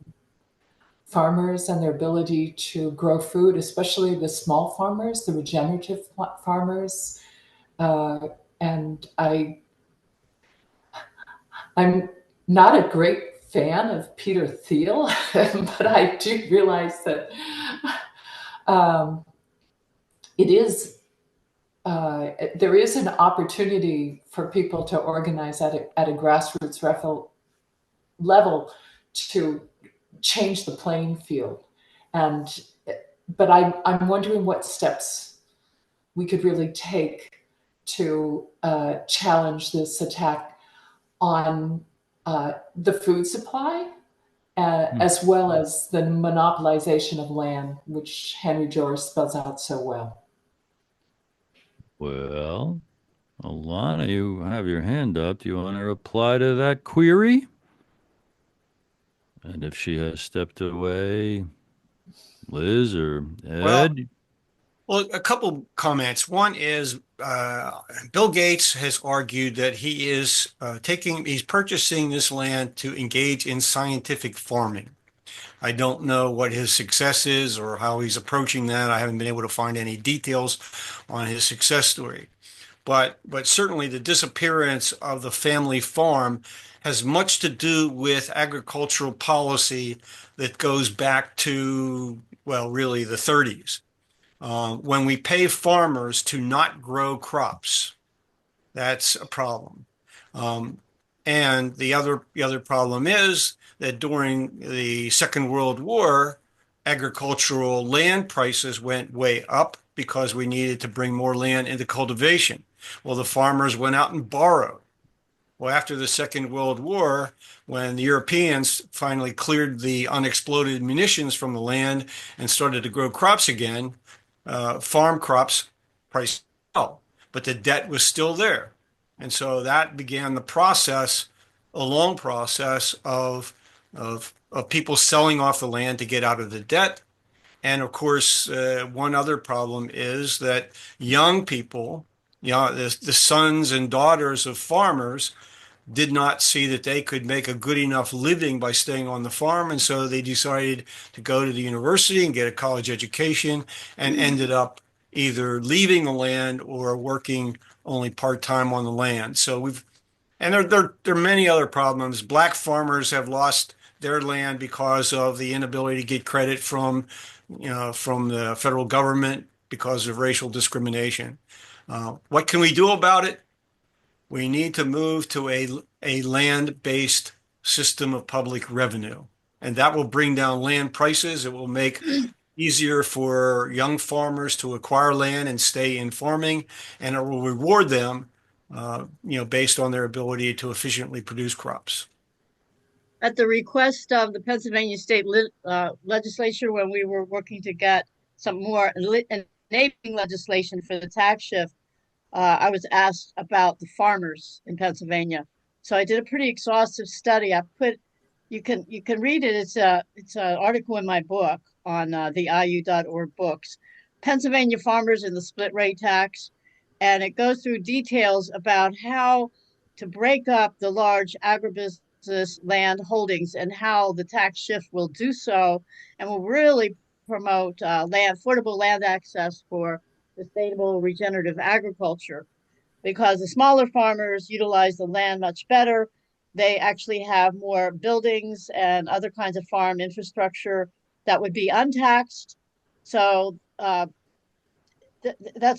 farmers and their ability to grow food, especially the small farmers, the regenerative farmers. Uh, and I'm not a great fan of Peter Thiel, but I do realize that um, it is there is an opportunity for people to organize at a grassroots level to change the playing field. And but I'm wondering what steps we could really take to challenge this attack on the food supply, Hmm. as well as the monopolization of land, which Henry George spells out so well. Well, Alana, you have your hand up. Do you want to reply to that query? And if she has stepped away, Liz or Well, Ed? well, a couple comments. One is Bill Gates has argued that he's purchasing this land to engage in scientific farming. I don't know what his success is or how he's approaching that. I haven't been able to find any details on his success story. But certainly the disappearance of the family farm has much to do with agricultural policy that goes back to, well, really the 30s. When we pay farmers to not grow crops, that's a problem. And the other problem is that during the Second World War, agricultural land prices went way up because we needed to bring more land into cultivation. Well, the farmers went out and borrowed. Well, after the Second World War, when the Europeans finally cleared the unexploded munitions from the land and started to grow crops again, farm crops prices fell, but the debt was still there. And so that began the process, a long process of people selling off the land to get out of the debt. And of course, one other problem is that young people, the sons and daughters of farmers, did not see that they could make a good enough living by staying on the farm. And so they decided to go to the university and get a college education and ended up either leaving the land or working only part-time on the land. So there are many other problems. Black farmers have lost their land because of the inability to get credit from the federal government because of racial discrimination. What can we do about it? We need to move to a land-based system of public revenue, and that will bring down land prices. It will make easier for young farmers to acquire land and stay in farming, and it will reward them, based on their ability to efficiently produce crops. At the request of the Pennsylvania State Legislature, when we were working to get some more enabling legislation for the tax shift, I was asked about the farmers in Pennsylvania. So I did a pretty exhaustive study. You can read it. It's an article in my book on the IU.org books. Pennsylvania farmers and the split rate tax, and it goes through details about how to break up the large agribusiness land holdings and how the tax shift will do so, and will really promote affordable land access for sustainable regenerative agriculture, because the smaller farmers utilize the land much better. They actually have more buildings and other kinds of farm infrastructure that would be untaxed. So that's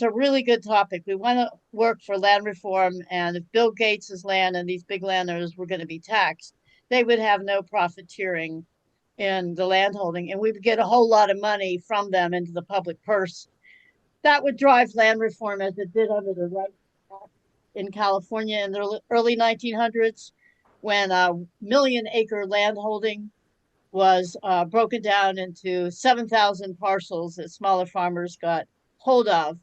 a really good topic. We want to work for land reform, and if Bill Gates's land and these big landowners were going to be taxed, they would have no profiteering in the landholding, and we would get a whole lot of money from them into the public purse. That would drive land reform as it did under the Right Act in California in the early 1900s, when a million-acre landholding was broken down into 7,000 parcels that smaller farmers got hold of,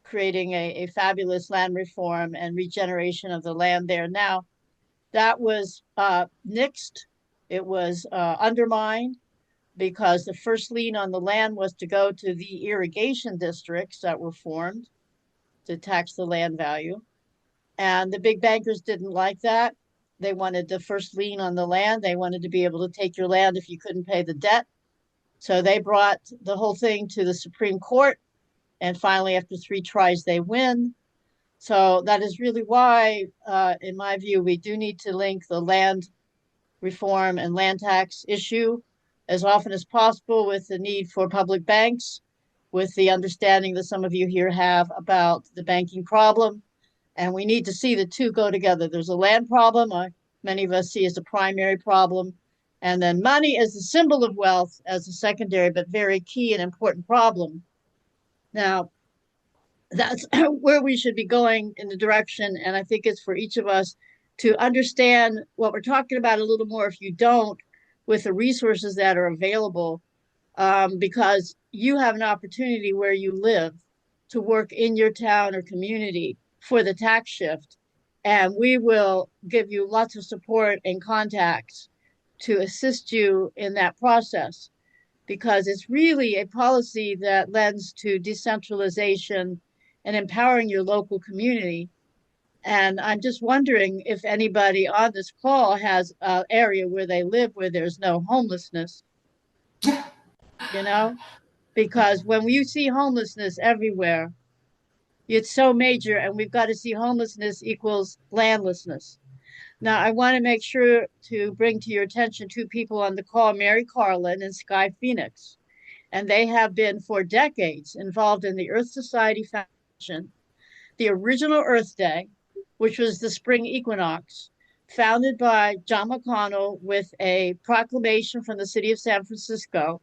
creating a fabulous land reform and regeneration of the land there. Now, that was nixed. It was undermined, because the first lien on the land was to go to the irrigation districts that were formed to tax the land value. And the big bankers didn't like that. They wanted the first lien on the land. They wanted to be able to take your land if you couldn't pay the debt. So they brought the whole thing to the Supreme Court. And finally, after 3 tries, they win. So that is really why, in my view, we do need to link the land reform and land tax issue as often as possible with the need for public banks, with the understanding that some of you here have about the banking problem. And we need to see the two go together. There's a land problem, many of us see as a primary problem, and then money as a symbol of wealth as a secondary but very key and important problem. Now, that's where we should be going in the direction, and I think it's for each of us to understand what we're talking about a little more, if you don't, with the resources that are available, because you have an opportunity where you live to work in your town or community for the tax shift. And we will give you lots of support and contacts to assist you in that process, because it's really a policy that lends to decentralization and empowering your local community. And I'm just wondering if anybody on this call has an area where they live where there's no homelessness, because when you see homelessness everywhere, it's so major, and we've got to see homelessness equals landlessness. Now, I want to make sure to bring to your attention 2 people on the call, Mary Carlin and Sky Phoenix. And they have been for decades involved in the Earth Society Foundation, the original Earth Day, which was the spring equinox, founded by John McConnell with a proclamation from the city of San Francisco.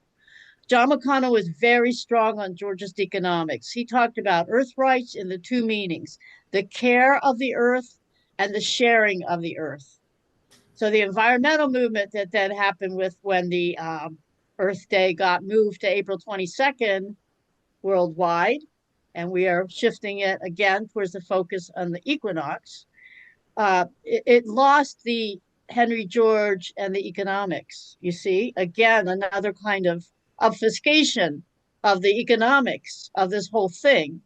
John McConnell was very strong on Georgia's economics. He talked about earth rights in the two meanings, the care of the earth and the sharing of the earth. So the environmental movement that then happened with when the Earth Day got moved to April 22nd worldwide, and we are shifting it again towards the focus on the equinox. It lost the Henry George and the economics. You see, again, another kind of obfuscation of the economics of this whole thing.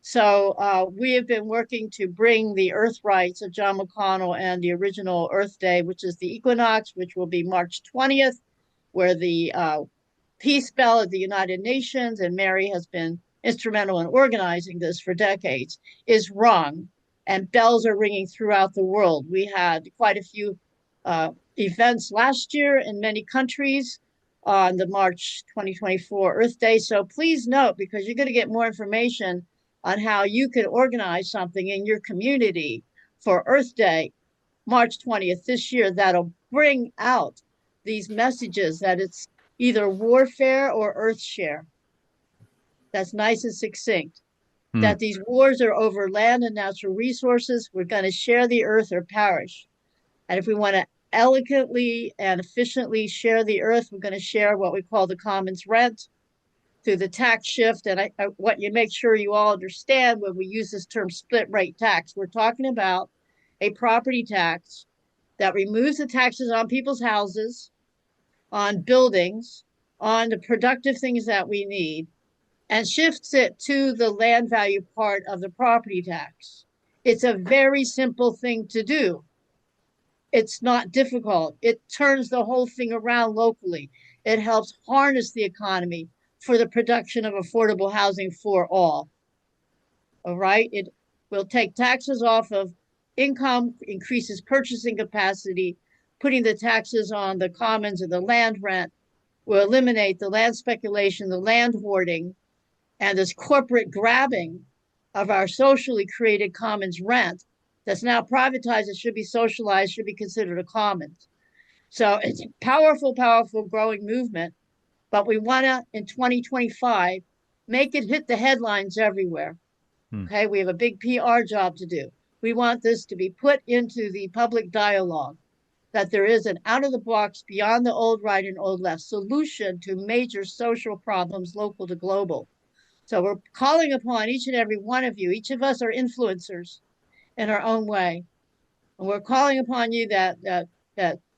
So we have been working to bring the Earth rights of John McConnell and the original Earth Day, which is the equinox, which will be March 20th, where the peace bell at the United Nations, and Mary has been instrumental in organizing this for decades, is rung. And bells are ringing throughout the world. We had quite a few events last year in many countries on the March 2024 Earth Day. So please note, because you're going to get more information on how you can organize something in your community for Earth Day, March 20th this year, that'll bring out these messages that it's either warfare or earth share. That's nice and succinct. That these wars are over land and natural resources. We're going to share the earth or perish. And if we want to elegantly and efficiently share the earth, we're going to share what we call the commons rent through the tax shift. And I want you to make sure you all understand when we use this term split rate tax, we're talking about a property tax that removes the taxes on people's houses, on buildings, on the productive things that we need, and shifts it to the land value part of the property tax. It's a very simple thing to do. It's not difficult. It turns the whole thing around locally. It helps harness the economy for the production of affordable housing for all. All right? It will take taxes off of income, increases purchasing capacity, putting the taxes on the commons and the land rent, will eliminate the land speculation, the land hoarding, and this corporate grabbing of our socially created commons rent that's now privatized, it should be socialized, should be considered a commons. So it's a powerful, powerful growing movement, but we want to, in 2025, make it hit the headlines everywhere. Okay, we have a big PR job to do. We want this to be put into the public dialogue, that there is an out-of-the-box, beyond the old right and old left solution to major social problems, local to global. So we're calling upon each and every one of you. Each of us are influencers in our own way. And we're calling upon you that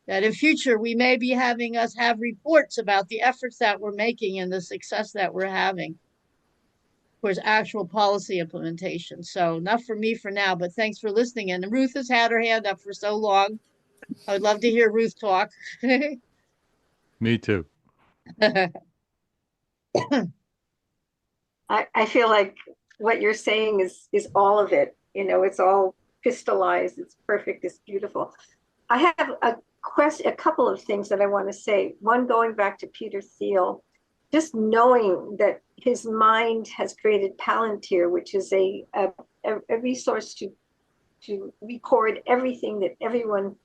in future we may be having us have reports about the efforts that we're making and the success that we're having towards actual policy implementation. So enough for me for now, but thanks for listening. And Ruth has had her hand up for so long. I would love to hear Ruth talk. Me too. I feel like what you're saying is all of it. You know, it's all crystallized. It's perfect. It's beautiful. I have a couple of things that I want to say. One, going back to Peter Thiel, just knowing that his mind has created Palantir, which is a resource to record everything that everyone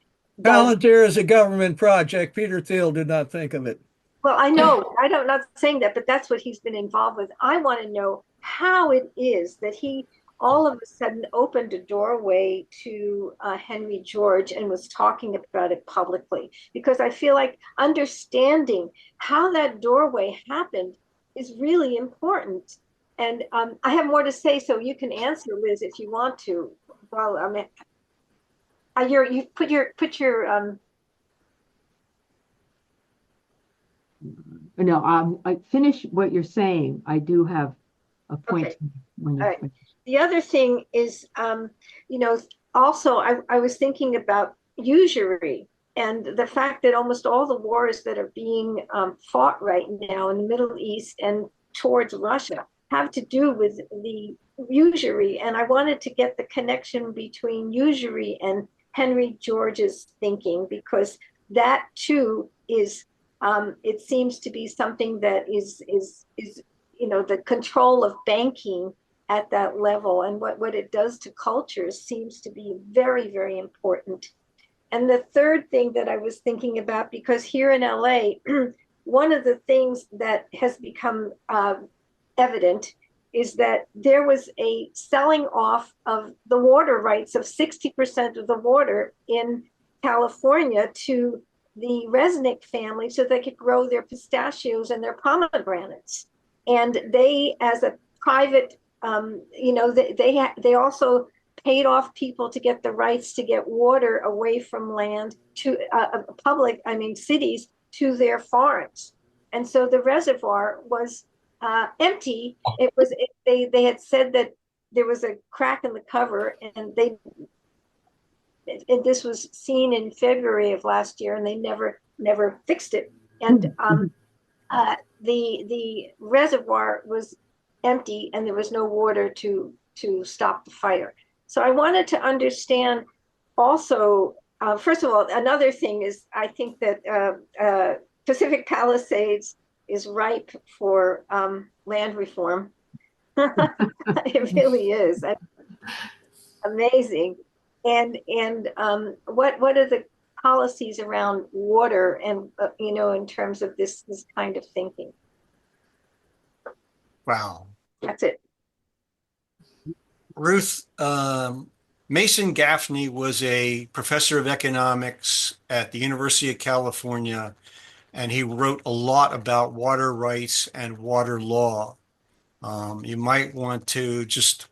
does. Palantir is a government project. Peter Thiel did not think of it. Well, I know, I'm not saying that, but that's what he's been involved with. I want to know how it is that he all of a sudden opened a doorway to Henry George and was talking about it publicly, because I feel like understanding how that doorway happened is really important. And I have more to say, so you can answer, Liz, if you want to. Well, I mean, you put your No, I finish what you're saying. I do have a point. Okay. All right. The other thing is, you know, also I was thinking about usury and the fact that almost all the wars that are being fought right now in the Middle East and towards Russia have to do with the usury. And I wanted to get the connection between usury and Henry George's thinking, because that too is, it seems to be something that is, you know, the control of banking at that level, and what it does to cultures seems to be very, very important. And the third thing that I was thinking about, because here in LA, one of the things that has become evident is that there was a selling off of the water rights of 60% of the water in California to the Resnick family so they could grow their pistachios and their pomegranates. And they, as a private, they also paid off people to get the rights to get water away from land to cities to their farms. And so the reservoir was empty. They had said that there was a crack in the cover, and this was seen in February of last year, and they never fixed it. And the reservoir was empty, and there was no water to stop the fire. So I wanted to understand also. First of all, another thing is I think that Pacific Palisades is ripe for land reform. It really is amazing. And what are the policies around water and in terms of this kind of thinking? Wow. That's it. Ruth, Mason Gaffney was a professor of economics at the University of California, and he wrote a lot about water rights and water law. You might want to just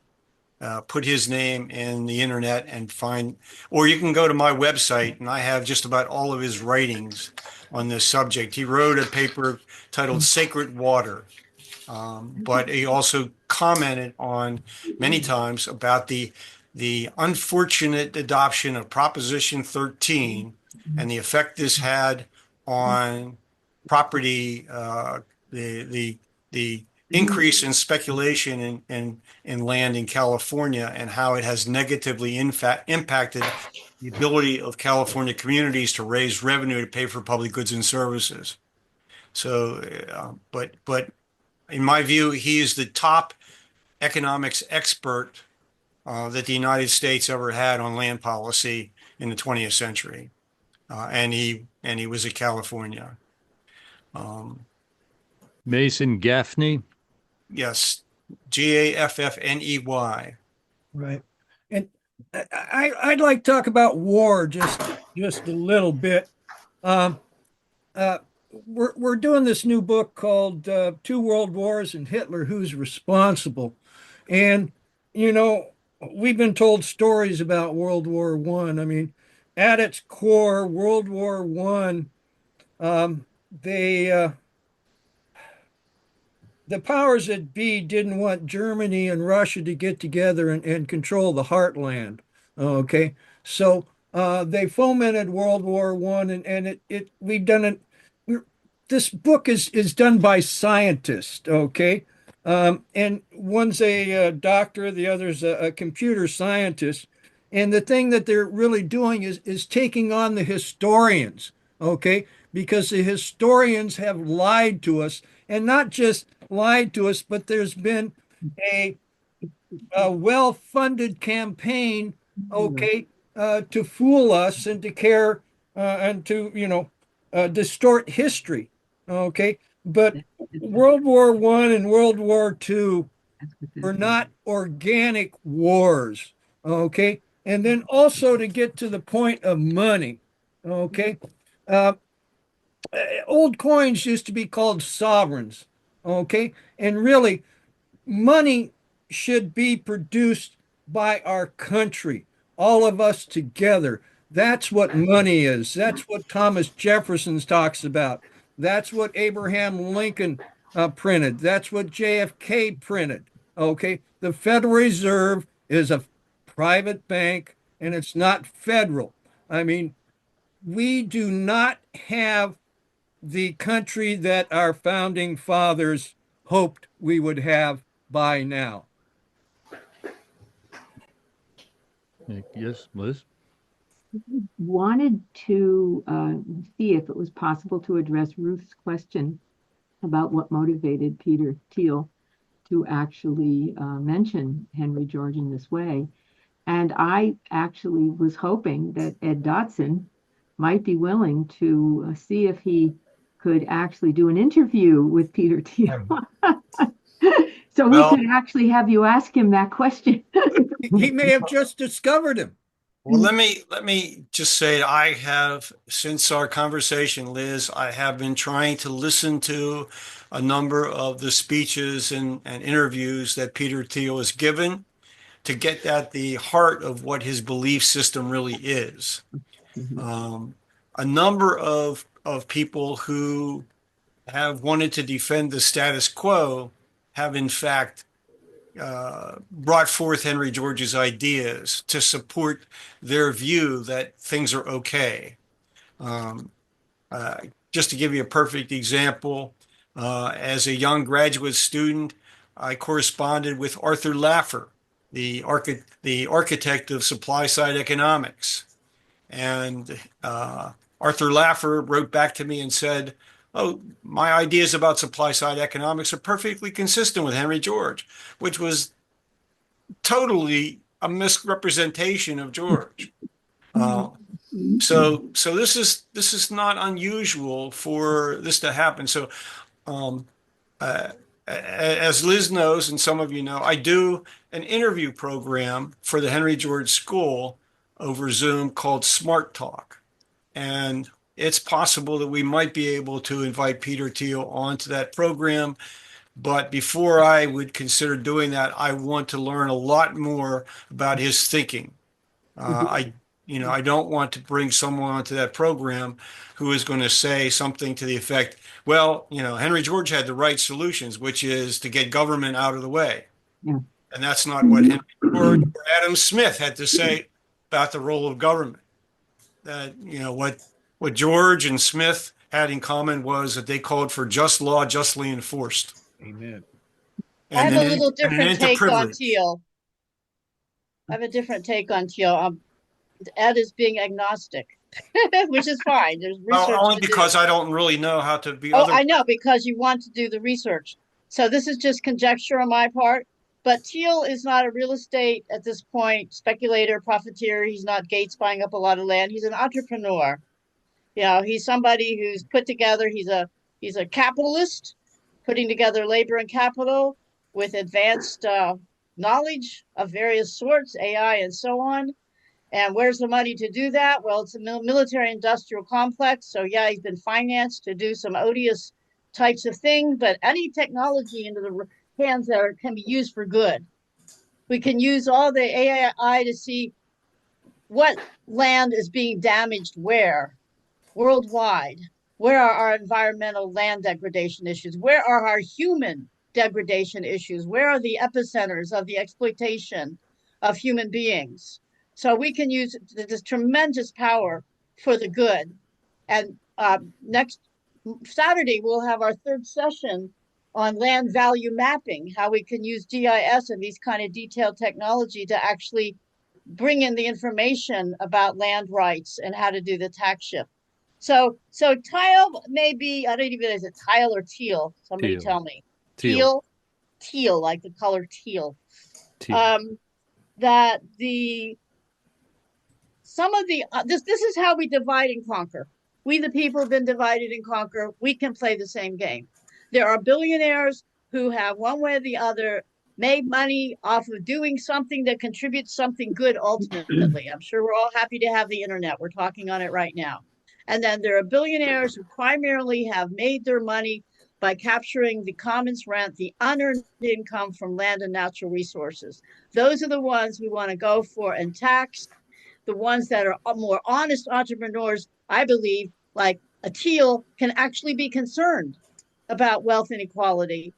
put his name in the internet and find, or you can go to my website, and I have just about all of his writings on this subject. He wrote a paper titled Sacred Water, but he also commented on many times about the unfortunate adoption of Proposition 13 and the effect this had on property, the increase in speculation in land in California, and how it has negatively impacted the ability of California communities to raise revenue to pay for public goods and services. So, but in my view, he is the top economics expert that the United States ever had on land policy in the 20th century, and he was in California. Mason Gaffney. Yes, Gaffney. Right. And I'd like to talk about war just a little bit. We're doing this new book called Two World Wars and Hitler, Who's Responsible? And, we've been told stories about World War I. I mean, at its core, World War I, the powers that be didn't want Germany and Russia to get together and control the heartland. Okay. So they fomented World War I, and we've done it. This book is done by scientists, okay? And one's a doctor, the other's a computer scientist. And the thing that they're really doing is taking on the historians, okay? Because the historians have lied to us, and not just lied to us, but there's been a well-funded campaign, okay, to fool us and to care and to, distort history, okay? But World War I and World War II were not organic wars, okay? And then also to get to the point of money, okay? Old coins used to be called sovereigns, okay? And really, money should be produced by our country, all of us together. That's what money is. That's what Thomas Jefferson talks about. That's what Abraham Lincoln printed. That's what JFK printed. Okay. The Federal Reserve is a private bank, and it's not federal. I mean, we do not have the country that our founding fathers hoped we would have by now. Yes, Liz? Wanted to see if it was possible to address Ruth's question about what motivated Peter Thiel to actually mention Henry George in this way. And I actually was hoping that Ed Dotson might be willing to see if he could actually do an interview with Peter Thiel. So we could actually have you ask him that question. He may have just discovered him. Well, let me just say I have, since our conversation, Liz, I have been trying to listen to a number of the speeches and interviews that Peter Thiel has given to get at the heart of what his belief system really is. A number of people who have wanted to defend the status quo have in fact brought forth Henry George's ideas to support their view that things are okay. Just to give you a perfect example, as a young graduate student, I corresponded with Arthur Laffer, the architect of supply side economics. And Arthur Laffer wrote back to me and said, "Oh, my ideas about supply side economics are perfectly consistent with Henry George," which was totally a misrepresentation of George. So this is not unusual for this to happen. So as Liz knows, and some of you know, I do an interview program for the Henry George School over Zoom called Smart Talk. And it's possible that we might be able to invite Peter Thiel onto that program. But before I would consider doing that, I want to learn a lot more about his thinking. I don't want to bring someone onto that program who is going to say something to the effect, well, Henry George had the right solutions, which is to get government out of the way. Yeah. And that's not what Henry George or Adam Smith had to say about the role of government. That, what George and Smith had in common was that they called for just law, justly enforced. Amen. I have a little And an different end to take on privilege. Thiel. I have a different take on Thiel. Ed is being agnostic, which is fine. There's research Well, only to do. because I don't really know how to be Oh, other. I know, because you want to do the research. So this is just conjecture on my part. But Thiel is not a real estate at this point speculator, profiteer. He's not Gates buying up a lot of land. He's an entrepreneur. He's somebody who's put together. He's a capitalist, putting together labor and capital with advanced knowledge of various sorts, AI and so on. And where's the money to do that? Well, it's a military industrial complex. So yeah, he's been financed to do some odious types of things, but any technology into the hands that can be used for good. We can use all the AI to see what land is being damaged where worldwide. Where are our environmental land degradation issues? Where are our human degradation issues? Where are the epicenters of the exploitation of human beings? So we can use this tremendous power for the good. And next Saturday, we'll have our third session on land value mapping, how we can use GIS and these kind of detailed technology to actually bring in the information about land rights and how to do the tax shift. So tile may be, I don't even know, is it tile or teal? Somebody Teal. tell me. Teal. Teal, like the color teal. Teal. That this is how we divide and conquer. We the people have been divided and conquer. We can play the same game. There are billionaires who have one way or the other made money off of doing something that contributes something good ultimately. I'm sure we're all happy to have the internet. We're talking on it right now. And then there are billionaires who primarily have made their money by capturing the commons rent, the unearned income from land and natural resources. Those are the ones we want to go for and tax. The ones that are more honest entrepreneurs, I believe, like a Thiel, can actually be concerned about wealth inequality,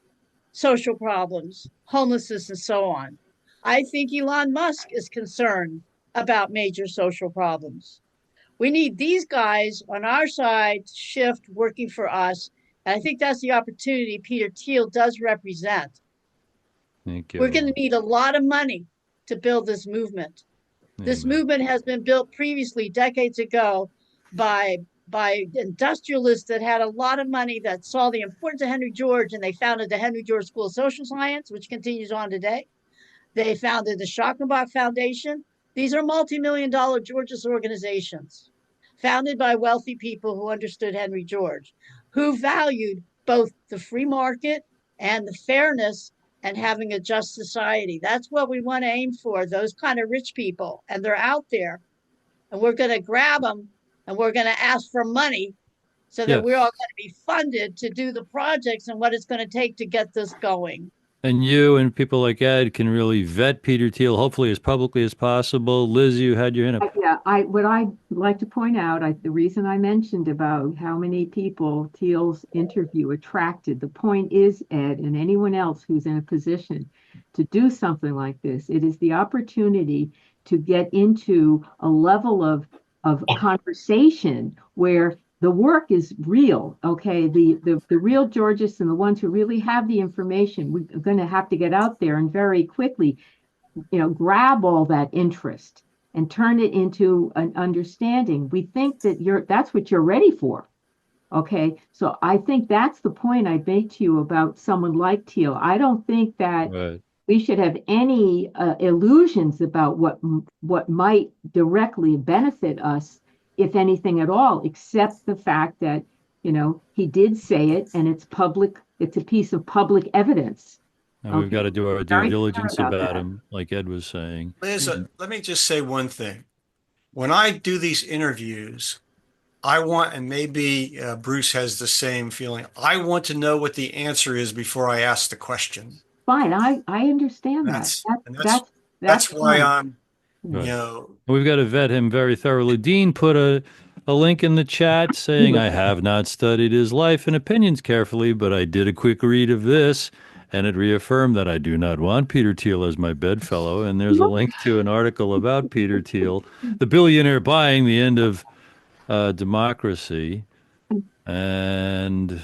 social problems, homelessness, and so on. I think Elon Musk is concerned about major social problems. We need these guys on our side to shift working for us. And I think that's the opportunity Peter Thiel does represent. Thank you. We're going to need a lot of money to build this movement. This movement has been built previously, decades ago, by by industrialists that had a lot of money that saw the importance of Henry George, and they founded the Henry George School of Social Science, which continues on today. They founded the Schachenbach Foundation. These are multi-million-dollar Georgist organizations founded by wealthy people who understood Henry George, who valued both the free market and the fairness and having a just society. That's what we want to aim for, those kind of rich people. And they're out there. And we're going to grab them and we're going to ask for money so that we're all going to be funded to do the projects and what it's going to take to get this going. And you and people like Ed can really vet Peter Thiel, hopefully as publicly as possible. Liz, you had your hand up. Yeah, what I'd like to point out, the reason I mentioned about how many people Thiel's interview attracted, the point is, Ed, and anyone else who's in a position to do something like this, it is the opportunity to get into a level of conversation where the work is real, okay? The real Georgists and the ones who really have the information, we're going to have to get out there and very quickly, grab all that interest and turn it into an understanding. We think that that's what you're ready for. Okay. So I think that's the point I made to you about someone like Thiel. I don't think that we should have any illusions about what might directly benefit us, if anything at all, except the fact that, he did say it and it's public. It's a piece of public evidence. And we've got to do our due diligence about him, like Ed was saying. Liz, let me just say one thing. When I do these interviews, I want, and maybe Bruce has the same feeling, I want to know what the answer is before I ask the question. Fine, I understand That's why fine. I'm, We've got to vet him very thoroughly. Dean put a link in the chat saying, I have not studied his life and opinions carefully, but I did a quick read of this, and it reaffirmed that I do not want Peter Thiel as my bedfellow. And there's a link to an article about Peter Thiel, the billionaire buying the end of democracy. And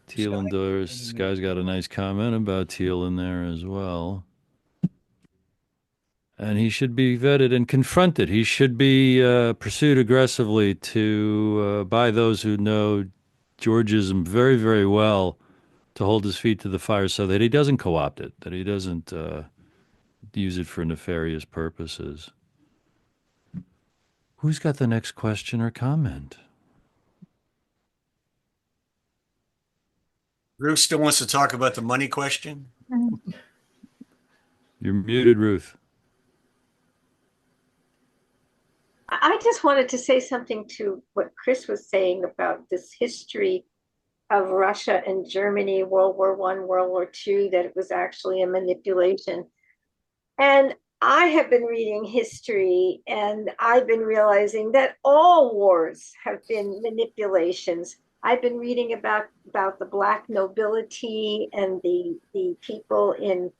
Thiel endorsed. This guy's got a nice comment about Thiel in there as well. And he should be vetted and confronted. He should be pursued aggressively by those who know Georgism very, very well, to hold his feet to the fire so that he doesn't co-opt it, that he doesn't use it for nefarious purposes. Who's got the next question or comment? Bruce still wants to talk about the money question. You're muted, Ruth. I just wanted to say something to what Chris was saying about this history of Russia and Germany, World War I, World War II, that it was actually a manipulation. And I have been reading history and I've been realizing that all wars have been manipulations. I've been reading about the Black nobility and the people in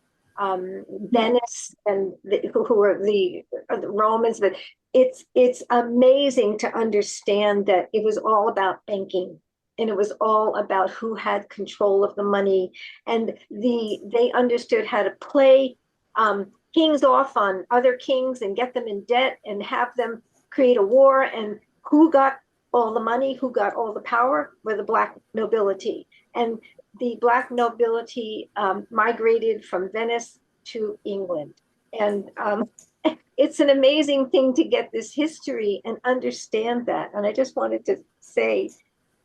Venice and who were the Romans, but it's amazing to understand that it was all about banking. And it was all about who had control of the money, and they understood how to play kings off on other kings and get them in debt and have them create a war. And who got all the money, who got all the power, were the Black nobility. And the Black nobility migrated from Venice to England. And it's an amazing thing to get this history and understand that. And I just wanted to say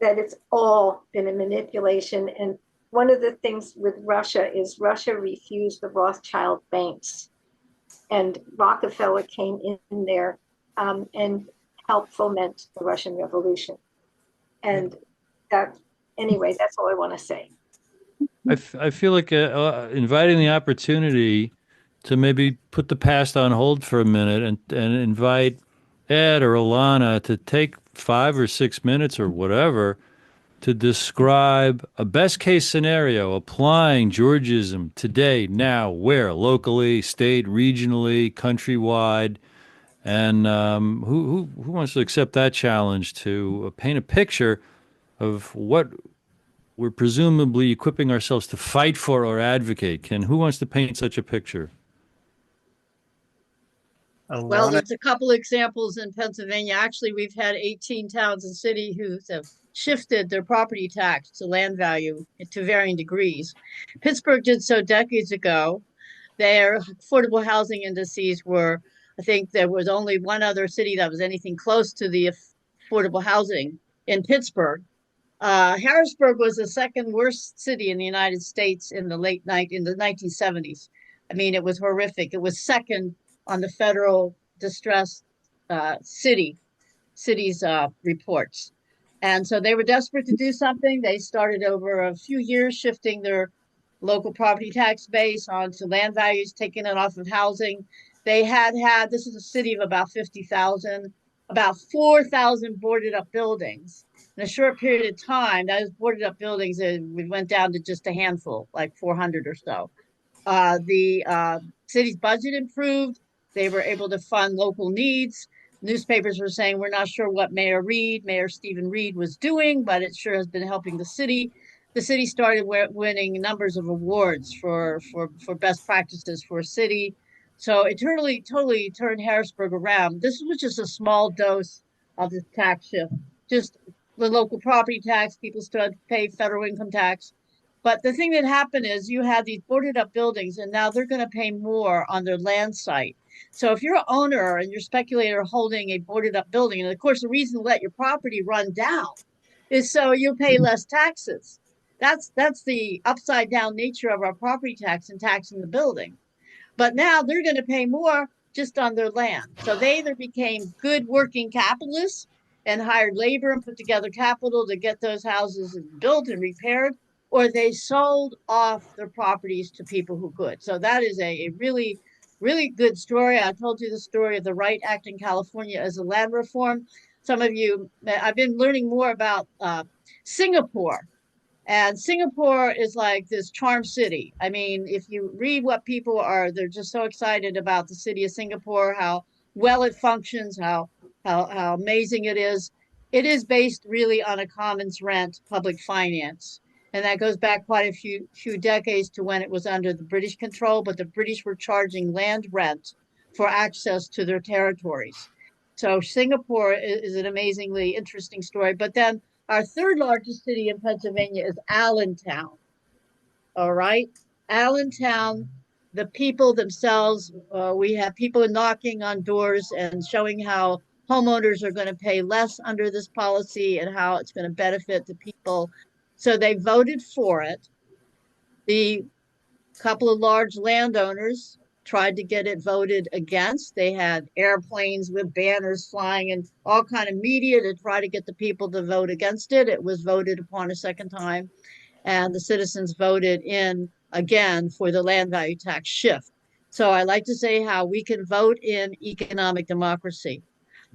that it's all been a manipulation. And one of the things with Russia is Russia refused the Rothschild banks. And Rockefeller came in there and helped foment the Russian Revolution. And anyway, that's all I want to say. I feel like inviting the opportunity to maybe put the past on hold for a minute and invite Ed or Alana to take 5 or 6 minutes or whatever to describe a best case scenario applying Georgism today, now, where, locally, state, regionally, countrywide, and who wants to accept that challenge to paint a picture of what we're presumably equipping ourselves to fight for or advocate? Who wants to paint such a picture? Well, Alana? there's a couple examples in Pennsylvania. Actually, we've had 18 towns and cities who have shifted their property tax to land value to varying degrees. Pittsburgh did so decades ago. Their affordable housing indices were, I think there was only one other city that was anything close to the affordable housing in Pittsburgh. Harrisburg was the second worst city in the United States in the 1970s. I mean, it was horrific. It was second on the federal distress cities reports. And so they were desperate to do something. They started over a few years shifting their local property tax base onto land values, taking it off of housing. They had this is a city of about 50,000, about 4,000 boarded up buildings. In a short period of time, those boarded up buildings, we went down to just a handful, like 400 or so. The city's budget improved. They were able to fund local needs. Newspapers were saying, we're not sure what Mayor Stephen Reed was doing, but it sure has been helping the city. The city started winning numbers of awards for best practices for a city. So it totally turned Harrisburg around. This was just a small dose of the tax shift. Just the local property tax, people started to pay federal income tax. But the thing that happened is you had these boarded up buildings, and now they're going to pay more on their land site. So if you're an owner and you're a speculator holding a boarded up building, and of course the reason to let your property run down is so you'll pay less taxes. That's the upside down nature of our property tax and taxing the building. But now they're going to pay more just on their land. So they either became good working capitalists and hired labor and put together capital to get those houses built and repaired, or they sold off their properties to people who could. So that is a really, really good story. I told you the story of the Right Act in California as a land reform. Some of you, I've been learning more about Singapore. And Singapore is like this charm city. I mean, if you read what people are, they're just so excited about the city of Singapore, how well it functions, how amazing it is. It is based really on a commons rent public finance. And that goes back quite a few decades to when it was under the British control, but the British were charging land rent for access to their territories. So Singapore is an amazingly interesting story. But then our third largest city in Pennsylvania is Allentown. All right. Allentown, the people themselves, we have people knocking on doors and showing how homeowners are going to pay less under this policy and how it's going to benefit the people. So they voted for it. The couple of large landowners tried to get it voted against. They had airplanes with banners flying and all kind of media to try to get the people to vote against it. It was voted upon a second time, and the citizens voted in again for the land value tax shift. So I like to say how we can vote in economic democracy.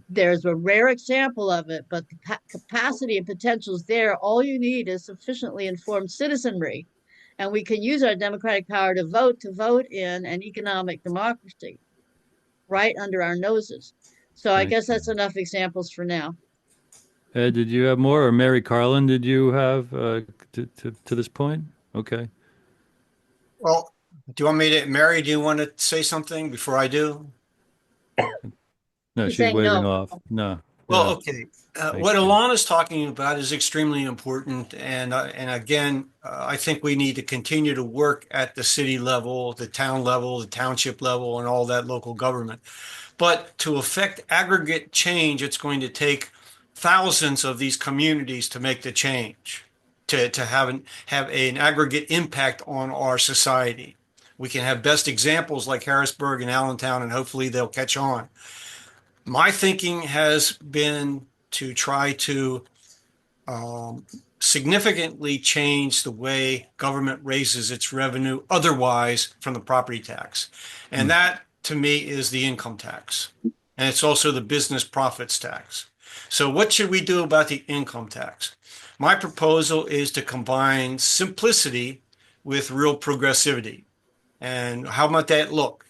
There's a rare example of it, but the capacity and potential is there. All you need is sufficiently informed citizenry, and we can use our democratic power to vote in an economic democracy right under our noses. So I guess that's enough examples for now. Ed, did you have more, or Mary Carlin? Did you have to this point? Okay. Well, do you want me to, Mary, do you want to say something before I do? No, He's she's saying waving no. off. No. Well, Yeah. okay. Thank What you. Alana's talking about is extremely important, and again, I think we need to continue to work at the city level, the town level, the township level, and all that local government. But to affect aggregate change, it's going to take thousands of these communities to make the change, to have an aggregate impact on our society. We can have best examples like Harrisburg and Allentown, and hopefully they'll catch on. My thinking has been to try to significantly change the way government raises its revenue otherwise from the property tax. And that, to me, is the income tax. And it's also the business profits tax. So what should we do about the income tax? My proposal is to combine simplicity with real progressivity. And how might that look?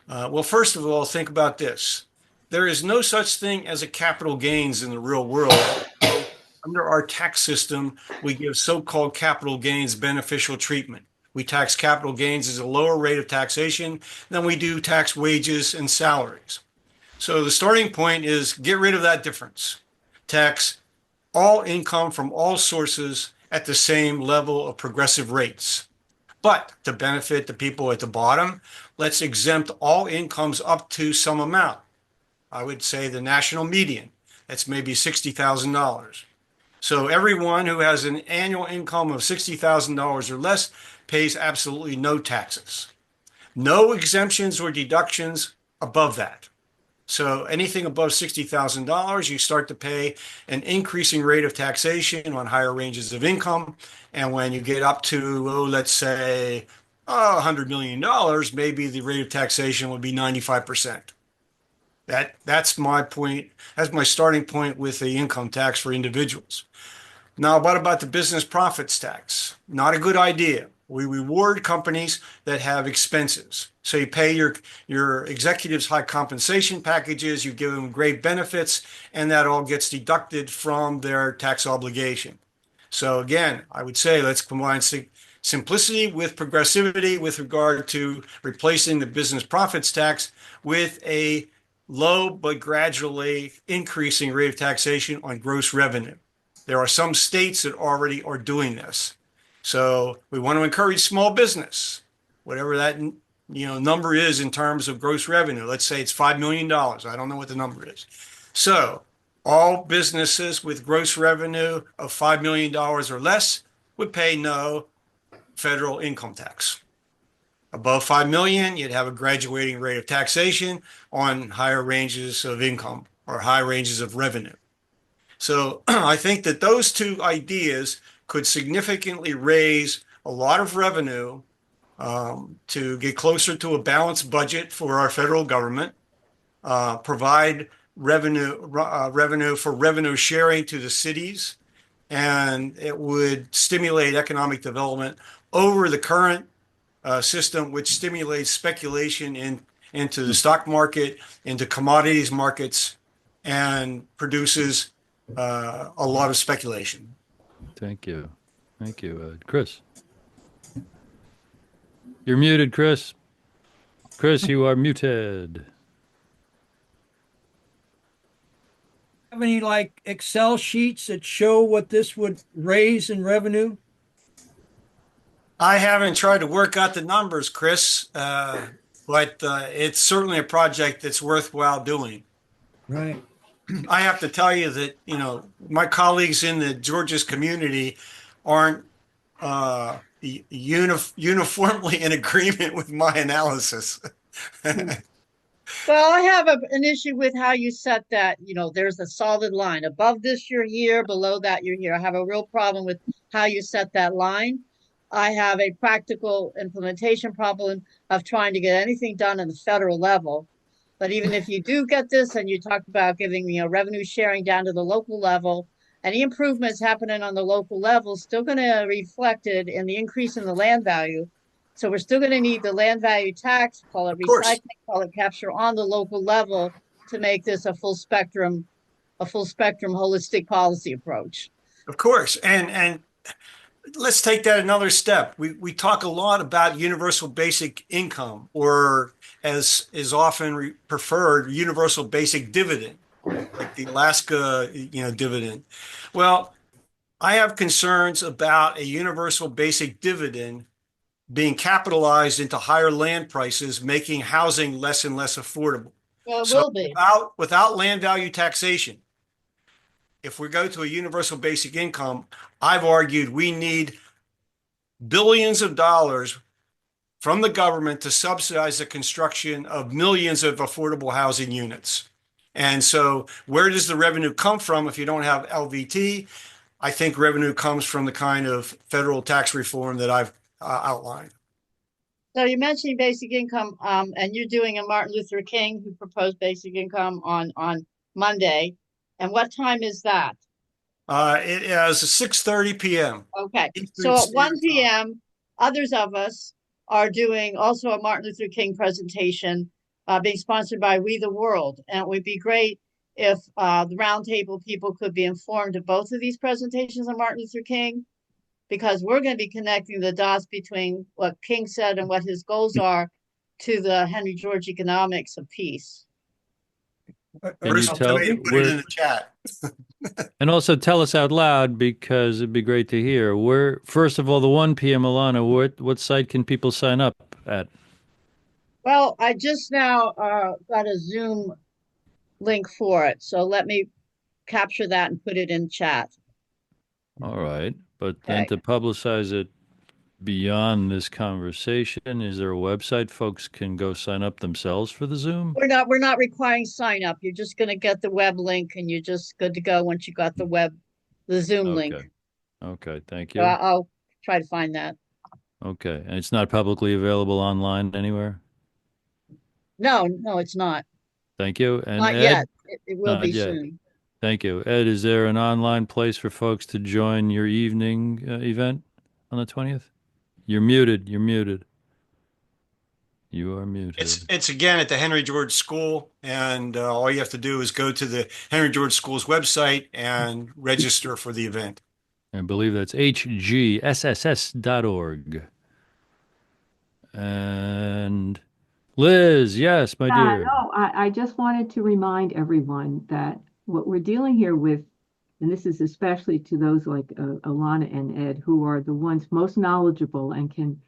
Well, first of all, think about this. There is no such thing as a capital gains in the real world. Under our tax system, we give so-called capital gains beneficial treatment. We tax capital gains as a lower rate of taxation than we do tax wages and salaries. So the starting point is get rid of that difference. Tax all income from all sources at the same level of progressive rates. But to benefit the people at the bottom, let's exempt all incomes up to some amount. I would say the national median. That's maybe $60,000. So everyone who has an annual income of $60,000 or less pays absolutely no taxes. No exemptions or deductions above that. So anything above $60,000, you start to pay an increasing rate of taxation on higher ranges of income. And when you get up to, let's say, $100 million, maybe the rate of taxation would be 95%. That's my point. That's my starting point with the income tax for individuals. Now, what about the business profits tax? Not a good idea. We reward companies that have expenses. So you pay your executives high compensation packages, you give them great benefits, and that all gets deducted from their tax obligation. So again, I would say let's combine simplicity with progressivity with regard to replacing the business profits tax with a low but gradually increasing rate of taxation on gross revenue. There are some states that already are doing this. So we want to encourage small business, whatever that number is in terms of gross revenue. Let's say it's $5 million. I don't know what the number is. So all businesses with gross revenue of $5 million or less would pay no federal income tax. Above 5 million, you'd have a graduating rate of taxation on higher ranges of income or high ranges of revenue. So I think that those two ideas could significantly raise a lot of revenue to get closer to a balanced budget for our federal government, provide revenue for revenue sharing to the cities, and it would stimulate economic development over the current system, which stimulates speculation into the stock market, into commodities markets, and produces a lot of speculation. Thank you. Thank you. Chris. You're muted, Chris. Chris, you are muted. Have any like Excel sheets that show what this would raise in revenue? I haven't tried to work out the numbers, Chris, but it's certainly a project that's worthwhile doing. Right. I have to tell you that, my colleagues in the Georgia's community aren't uniformly in agreement with my analysis. Well, I have an issue with how you set that. There's a solid line. Above this, you're here. Below that, you're here. I have a real problem with how you set that line. I have a practical implementation problem of trying to get anything done on the federal level. But even if you do get this, and you talked about giving revenue sharing down to the local level, any improvements happening on the local level still going to be reflected in the increase in the land value. So we're still going to need the land value tax, call it recycling, call it capture on the local level to make this a full spectrum holistic policy approach. Of course. And let's take that another step. We talk a lot about universal basic income, or as is often preferred, universal basic dividend, like the Alaska, dividend. Well, I have concerns about a universal basic dividend being capitalized into higher land prices, making housing less and less affordable. Well, it will be. Without land value taxation, if we go to a universal basic income, I've argued we need billions of dollars from the government to subsidize the construction of millions of affordable housing units. And so where does the revenue come from if you don't have LVT? I think revenue comes from the kind of federal tax reform that I've outlined. So you mentioned basic income, and you're doing a Martin Luther King who proposed basic income on Monday. And what time is that? It is 6:30 p.m. Okay. So at 1 p.m., others of us are doing also a Martin Luther King presentation being sponsored by We the World. And it would be great if the Roundtable people could be informed of both of these presentations on Martin Luther King, because we're going to be connecting the dots between what King said and what his goals are to the Henry George economics of peace. Can you Bruce, tell put it where, in the chat. and also tell us out loud because it'd be great to hear. Where, first of all, the 1 p.m. Alana, what site can people sign up at? Well, I just now got a Zoom link for it, so let me capture that and put it in chat. All right. But then Okay. to publicize it beyond this conversation, is there a website folks can go sign up themselves for the Zoom? We're not requiring sign up. You're just going to get the web link and you're just good to go once you got the Zoom link. Okay. Okay. Thank So you. I'll try to find that. Okay. And it's not publicly available online anywhere? No, it's not. Thank you. And Not yet. Ed, It will not be yet. soon. Thank you. Ed, is there an online place for folks to join your evening event on the 20th? You're muted. You're muted. You are muted. It's again at the Henry George School, and all you have to do is go to the Henry George School's website and register for the event. I believe that's hgsss.org. And Liz, yes, my dear. No, I just wanted to remind everyone that what we're dealing here with, and this is especially to those like Alana and Ed, who are the ones most knowledgeable and can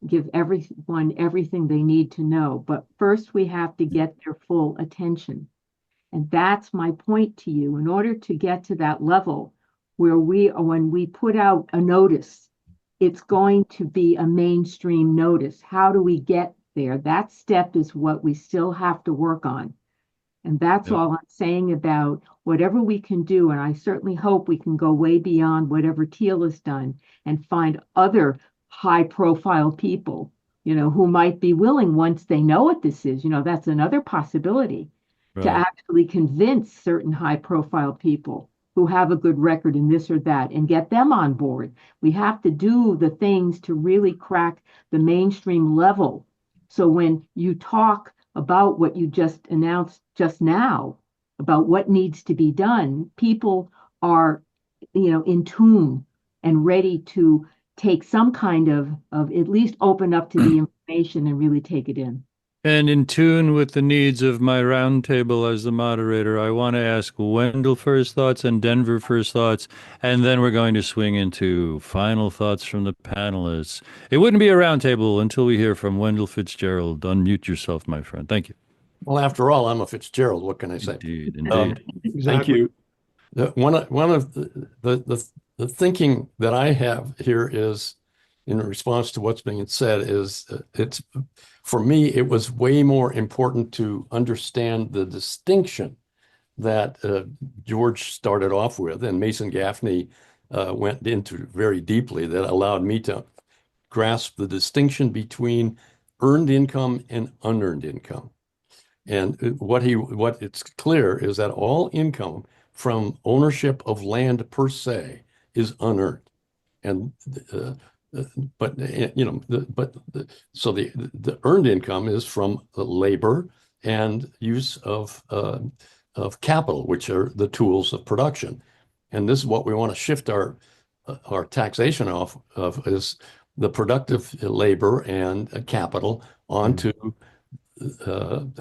give everyone everything they need to know. But first, we have to get their full attention. And that's my point to you. In order to get to that level where when we put out a notice, it's going to be a mainstream notice. How do we get there? That step is what we still have to work on. And that's all I'm saying about whatever we can do. And I certainly hope we can go way beyond whatever Teal has done and find other high profile people, who might be willing once they know what this is. That's another possibility to Right. actually convince certain high profile people who have a good record in this or that and get them on board. We have to do the things to really crack the mainstream level. So when you talk about what you just announced just now, about what needs to be done, people are, in tune and ready to take some kind of at least open up to the information and really take it in. And in tune with the needs of my roundtable as the moderator, I want to ask Wendell first thoughts and Denver first thoughts, and then we're going to swing into final thoughts from the panelists. It wouldn't be a roundtable until we hear from Wendell Fitzgerald. Unmute yourself, my friend. Thank you. Well, after all, I'm a Fitzgerald. What can I say? Indeed, indeed. Thank you. One of the thinking that I have here is, in response to what's being said, is it's for me, it was way more important to understand the distinction that George started off with, and Mason Gaffney went into very deeply, that allowed me to grasp the distinction between earned income and unearned income. And what it's clear is that all income from ownership of land per se is unearned. And so the earned income is from the labor and use of capital, which are the tools of production. And this is what we want to shift our taxation off of, is the productive labor and capital onto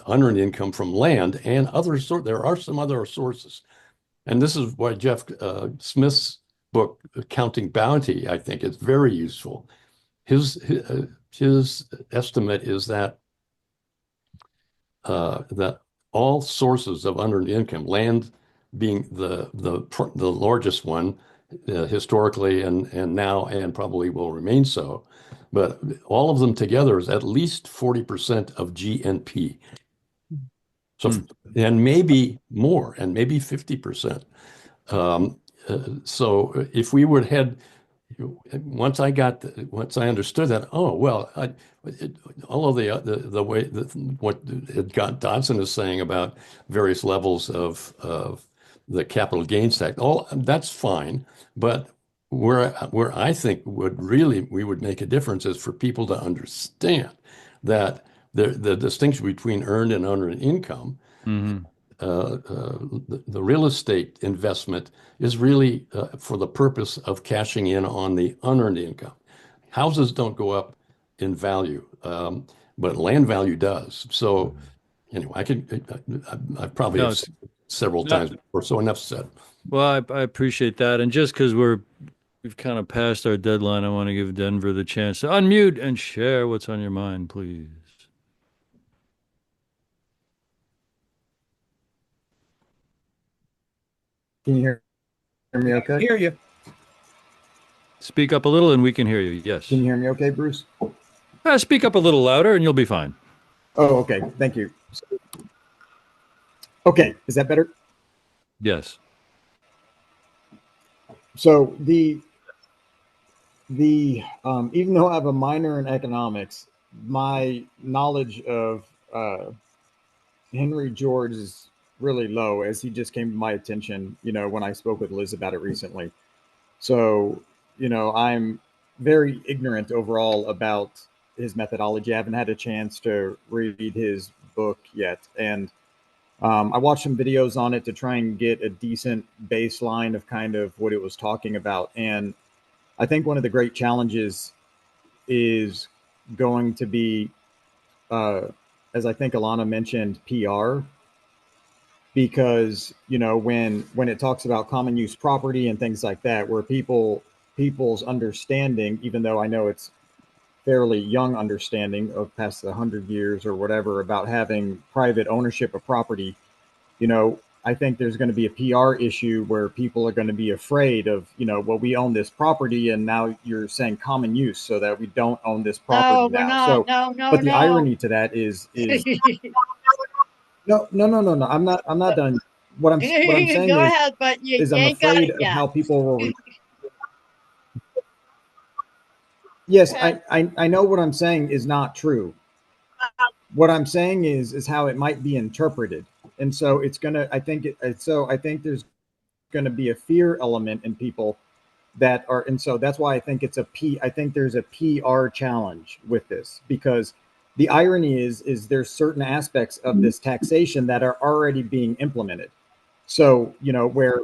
unearned income from land and other there are some other sources. And this is why Jeff Smith's book, Counting Bounty, I think is very useful. His estimate is that that all sources of unearned income, land being the largest one historically and now and probably will remain so, but all of them together is at least 40% of GNP. So, and maybe more, and maybe 50%. So if we would head, once I understood that, oh, well, all of the way what Dodson is saying about various levels of the capital gains tax, all that's fine. But where I think we would make a difference is for people to understand that the distinction between earned and unearned income. Mm-hmm. The real estate investment is really for the purpose of cashing in on the unearned income. Houses don't go up in value, but land value does. So anyway, I probably No, have said it several times before, so enough said. well, I appreciate that. And just because we've kind of passed our deadline, I want to give Denver the chance to unmute and share what's on your mind, please. Can you hear me okay? Hear you. Speak up a little and we can hear you. Yes. Can you hear me okay, Bruce? Speak up a little louder and you'll be fine. Oh, okay. Thank you. Okay. Is that better? Yes. So even though I have a minor in economics, my knowledge of Henry George is really low, as he just came to my attention, when I spoke with Liz about it recently. So, I'm very ignorant overall about his methodology. I haven't had a chance to read his book yet. And I watched some videos on it to try and get a decent baseline of kind of what it was talking about. And I think one of the great challenges is going to be, as I think Alana mentioned, PR, because when it talks about common use property and things like that, where people's understanding, even though I know it's fairly young understanding of past 100 years or whatever about having private ownership of property, I think there's going to be a PR issue where people are going to be afraid of, well, we own this property and now you're saying common use so that we don't own this property No, we're now. not. So, No, but the no. irony to that is no. I'm not done. What I'm saying Go is ahead, but you I'm ain't got afraid it of yet. how people will. Yes, Okay. I know what I'm saying is not true. What I'm saying is how it might be interpreted, and so it's gonna. I think there's gonna be a fear element in people that are, and so that's why I think I think there's a PR challenge with this, because the irony is there's certain aspects of this taxation that are already being implemented. So,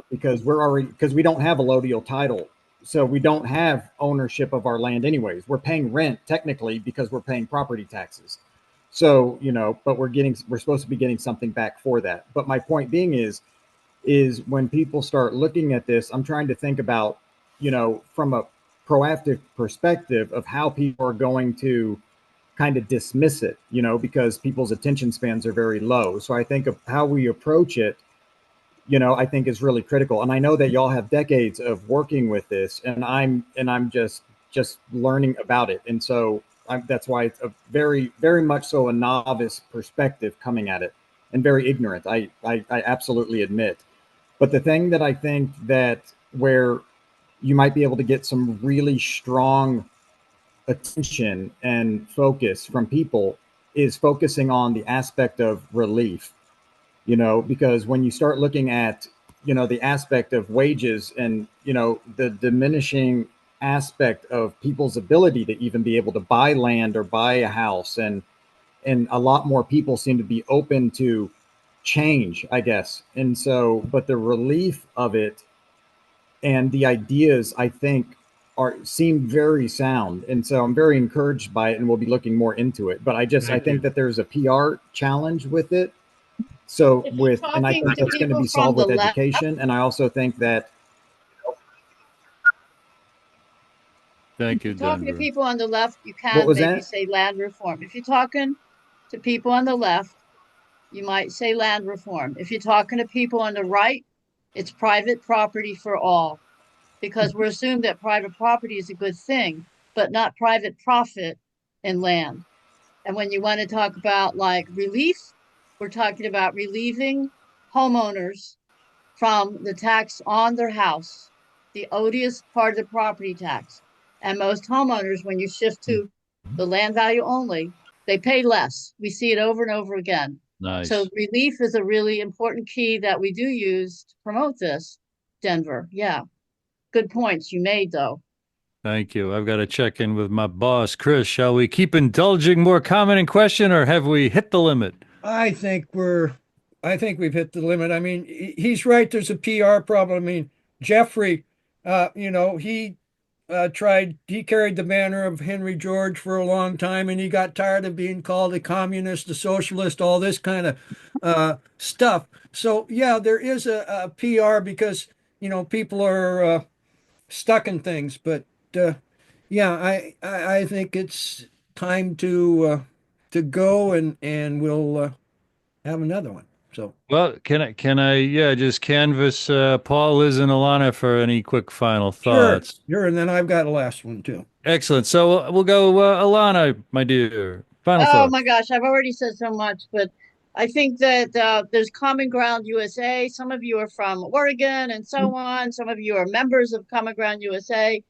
because we don't have a allodial title. So we don't have ownership of our land anyways. We're paying rent technically because we're paying property taxes. So, but we're supposed to be getting something back for that. But my point being is when people start looking at this, I'm trying to think about, from a proactive perspective of how people are going to kind of dismiss it, because people's attention spans are very low. So I think of how we approach it, I think is really critical. And I know that y'all have decades of working with this, and I'm just learning about it. And so that's why it's a very, very much so a novice perspective coming at it, and very ignorant. I absolutely admit. But the thing that I think that where you might be able to get some really strong attention and focus from people is focusing on the aspect of relief, because when you start looking at, the aspect of wages and, the diminishing aspect of people's ability to even be able to buy land or buy a house, and a lot more people seem to be open to change, I guess. And so, but the relief of it and the ideas, I think, seem very sound. And so I'm very encouraged by it, and we'll be looking more into it. But I think that there's a PR challenge with it. So and I think that's going to be solved with education. And I also think that. Thank you, If you're talking to Denver. people on the left, you What can was maybe that? say land reform. If you're talking to people on the left, you might say land reform. If you're talking to people on the right, it's private property for all, because we're assumed that private property is a good thing, but not private profit in land. And when you want to talk about like relief, we're talking about relieving homeowners from the tax on their house, the odious part of the property tax. And most homeowners, when you shift to the land value only, they pay less. We see it over and over again. Nice. So relief is a really important key that we do use to promote this, Denver. Yeah. Good points you made, though. Thank you. I've got to check in with my boss, Chris. Shall we keep indulging more comment and question, or have we hit the limit? I think we've hit the limit. I mean, he's right. There's a PR problem. I mean, Jeffrey, he he carried the banner of Henry George for a long time, and he got tired of being called a communist, a socialist, all this kind of stuff. So, yeah, there is a PR because, people are stuck in things. But yeah, I think it's time to go, and we'll have another one. So, Well, yeah, just canvas Paul, Liz, and Alana for any quick final sure, thoughts. sure. And then I've got a last one too. Excellent. So we'll go, Alana, my dear. Final Oh my thoughts. gosh, I've already said so much, but I think that there's Common Ground USA. Some of you are from Oregon and so on. Some of you are members of Common Ground USA.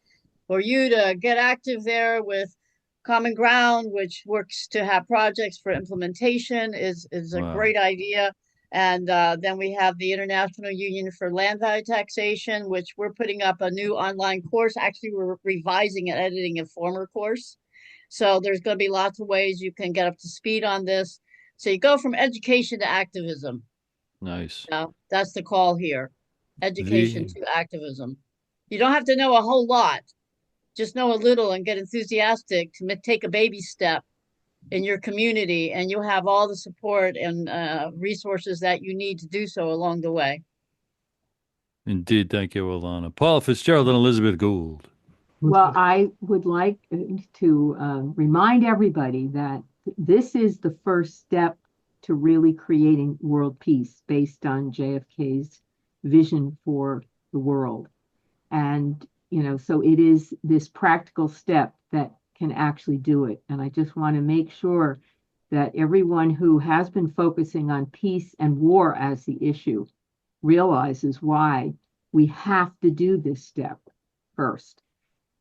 For you to get active there with Common Ground, which works to have projects for implementation, is a Wow. great idea. And then we have the International Union for Land Value Taxation, which we're putting up a new online course. Actually, we're revising and editing a former course. So there's going to be lots of ways you can get up to speed on this. So you go from education to activism. Nice. That's the call here. Education The to activism. You don't have to know a whole lot. Just know a little and get enthusiastic to take a baby step in your community, and you'll have all the support and resources that you need to do so along the way. Indeed, thank you, Alana. Paul Fitzgerald and Elizabeth Gould. Well, I would like to remind everybody that this is the first step to really creating world peace based on JFK's vision for the world. And, so it is this practical step that can actually do it. And I just want to make sure that everyone who has been focusing on peace and war as the issue realizes why we have to do this step first.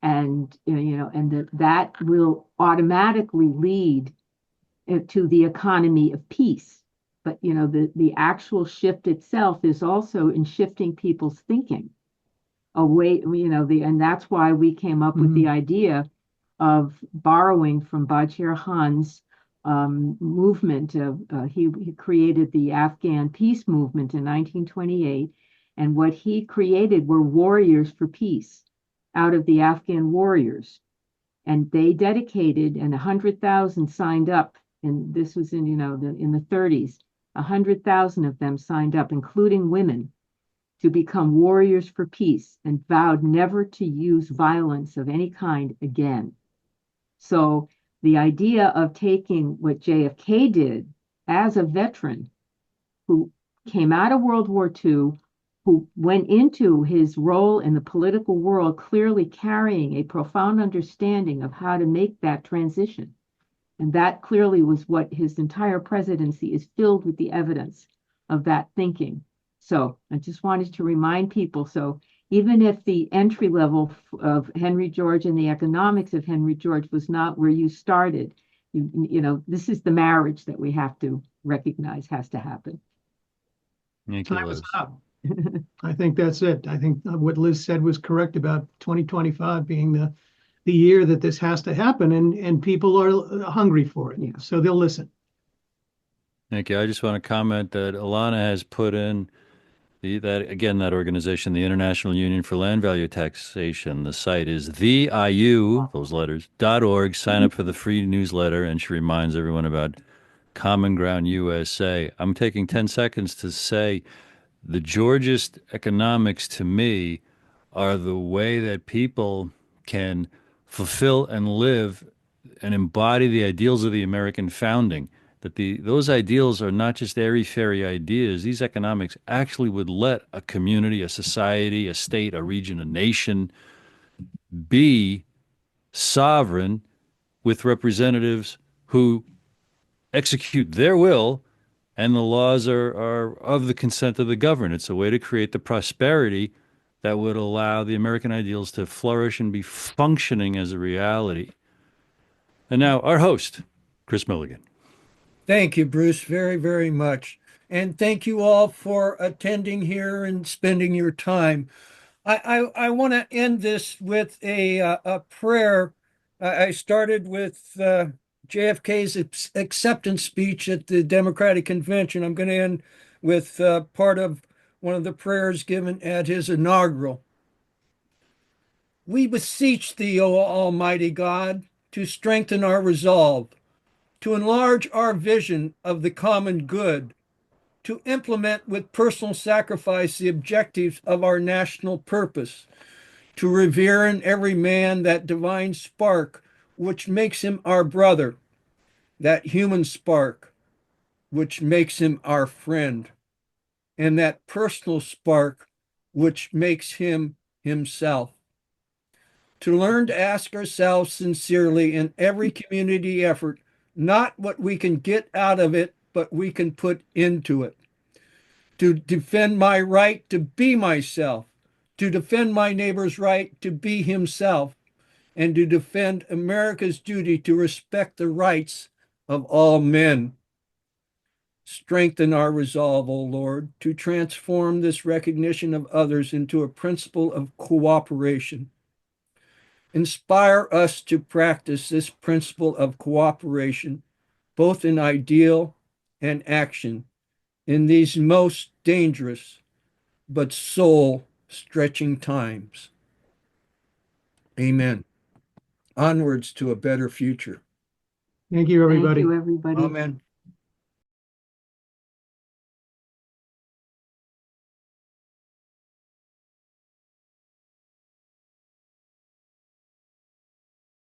And and that will automatically lead to the economy of peace. But the actual shift itself is also in shifting people's thinking away. And that's why we came up with the idea of borrowing from Bachir Han's movement of he created the Afghan peace movement in 1928, and what he created were warriors for peace out of the Afghan warriors. And they dedicated, and 100,000 signed up. And this was in, in the 30s. 100,000 of them signed up, including women, to become warriors for peace and vowed never to use violence of any kind again. So the idea of taking what JFK did as a veteran who came out of World War II, who went into his role in the political world clearly carrying a profound understanding of how to make that transition. And that clearly was what his entire presidency is filled with, the evidence of that thinking. So I just wanted to remind people. So even if the entry level of Henry George and the economics of Henry George was not where you started, this is the marriage that we have to recognize has to happen. Thank you, Time is Liz. up. I think that's it. I think what Liz said was correct about 2025 being the year that this has to happen, and people are hungry for it. Yeah. So they'll listen. Thank you. I just want to comment that Alana has put in that organization, the International Union for Land Value Taxation. The site is theiu, those letters, .org. Sign up for the free newsletter, and she reminds everyone about Common Ground USA. I'm taking 10 seconds to say the Georgist economics to me are the way that people can fulfill and live and embody the ideals of the American founding. That those ideals are not just airy-fairy ideas. These economics actually would let a community, a society, a state, a region, a nation be sovereign with representatives who execute their will, and the laws are of the consent of the governed. It's a way to create the prosperity that would allow the American ideals to flourish and be functioning as a reality. And now our host, Chris Milligan. Thank you, Bruce, very, very much. And thank you all for attending here and spending your time. I want to end this with a prayer. I started with JFK's acceptance speech at the Democratic Convention. I'm going to end with part of one of the prayers given at his inaugural. We beseech thee, O Almighty God, to strengthen our resolve, to enlarge our vision of the common good, to implement with personal sacrifice the objectives of our national purpose, to revere in every man that divine spark which makes him our brother, that human spark which makes him our friend, and that personal spark which makes him himself. To learn to ask ourselves sincerely in every community effort, not what we can get out of it, but we can put into it. To defend my right to be myself, to defend my neighbor's right to be himself, and to defend America's duty to respect the rights of all men. Strengthen our resolve, O Lord, to transform this recognition of others into a principle of cooperation. Inspire us to practice this principle of cooperation, both in ideal and action, in these most dangerous but soul-stretching times. Amen. Onwards to a better future. Thank you, everybody. Thank you, everybody. Amen.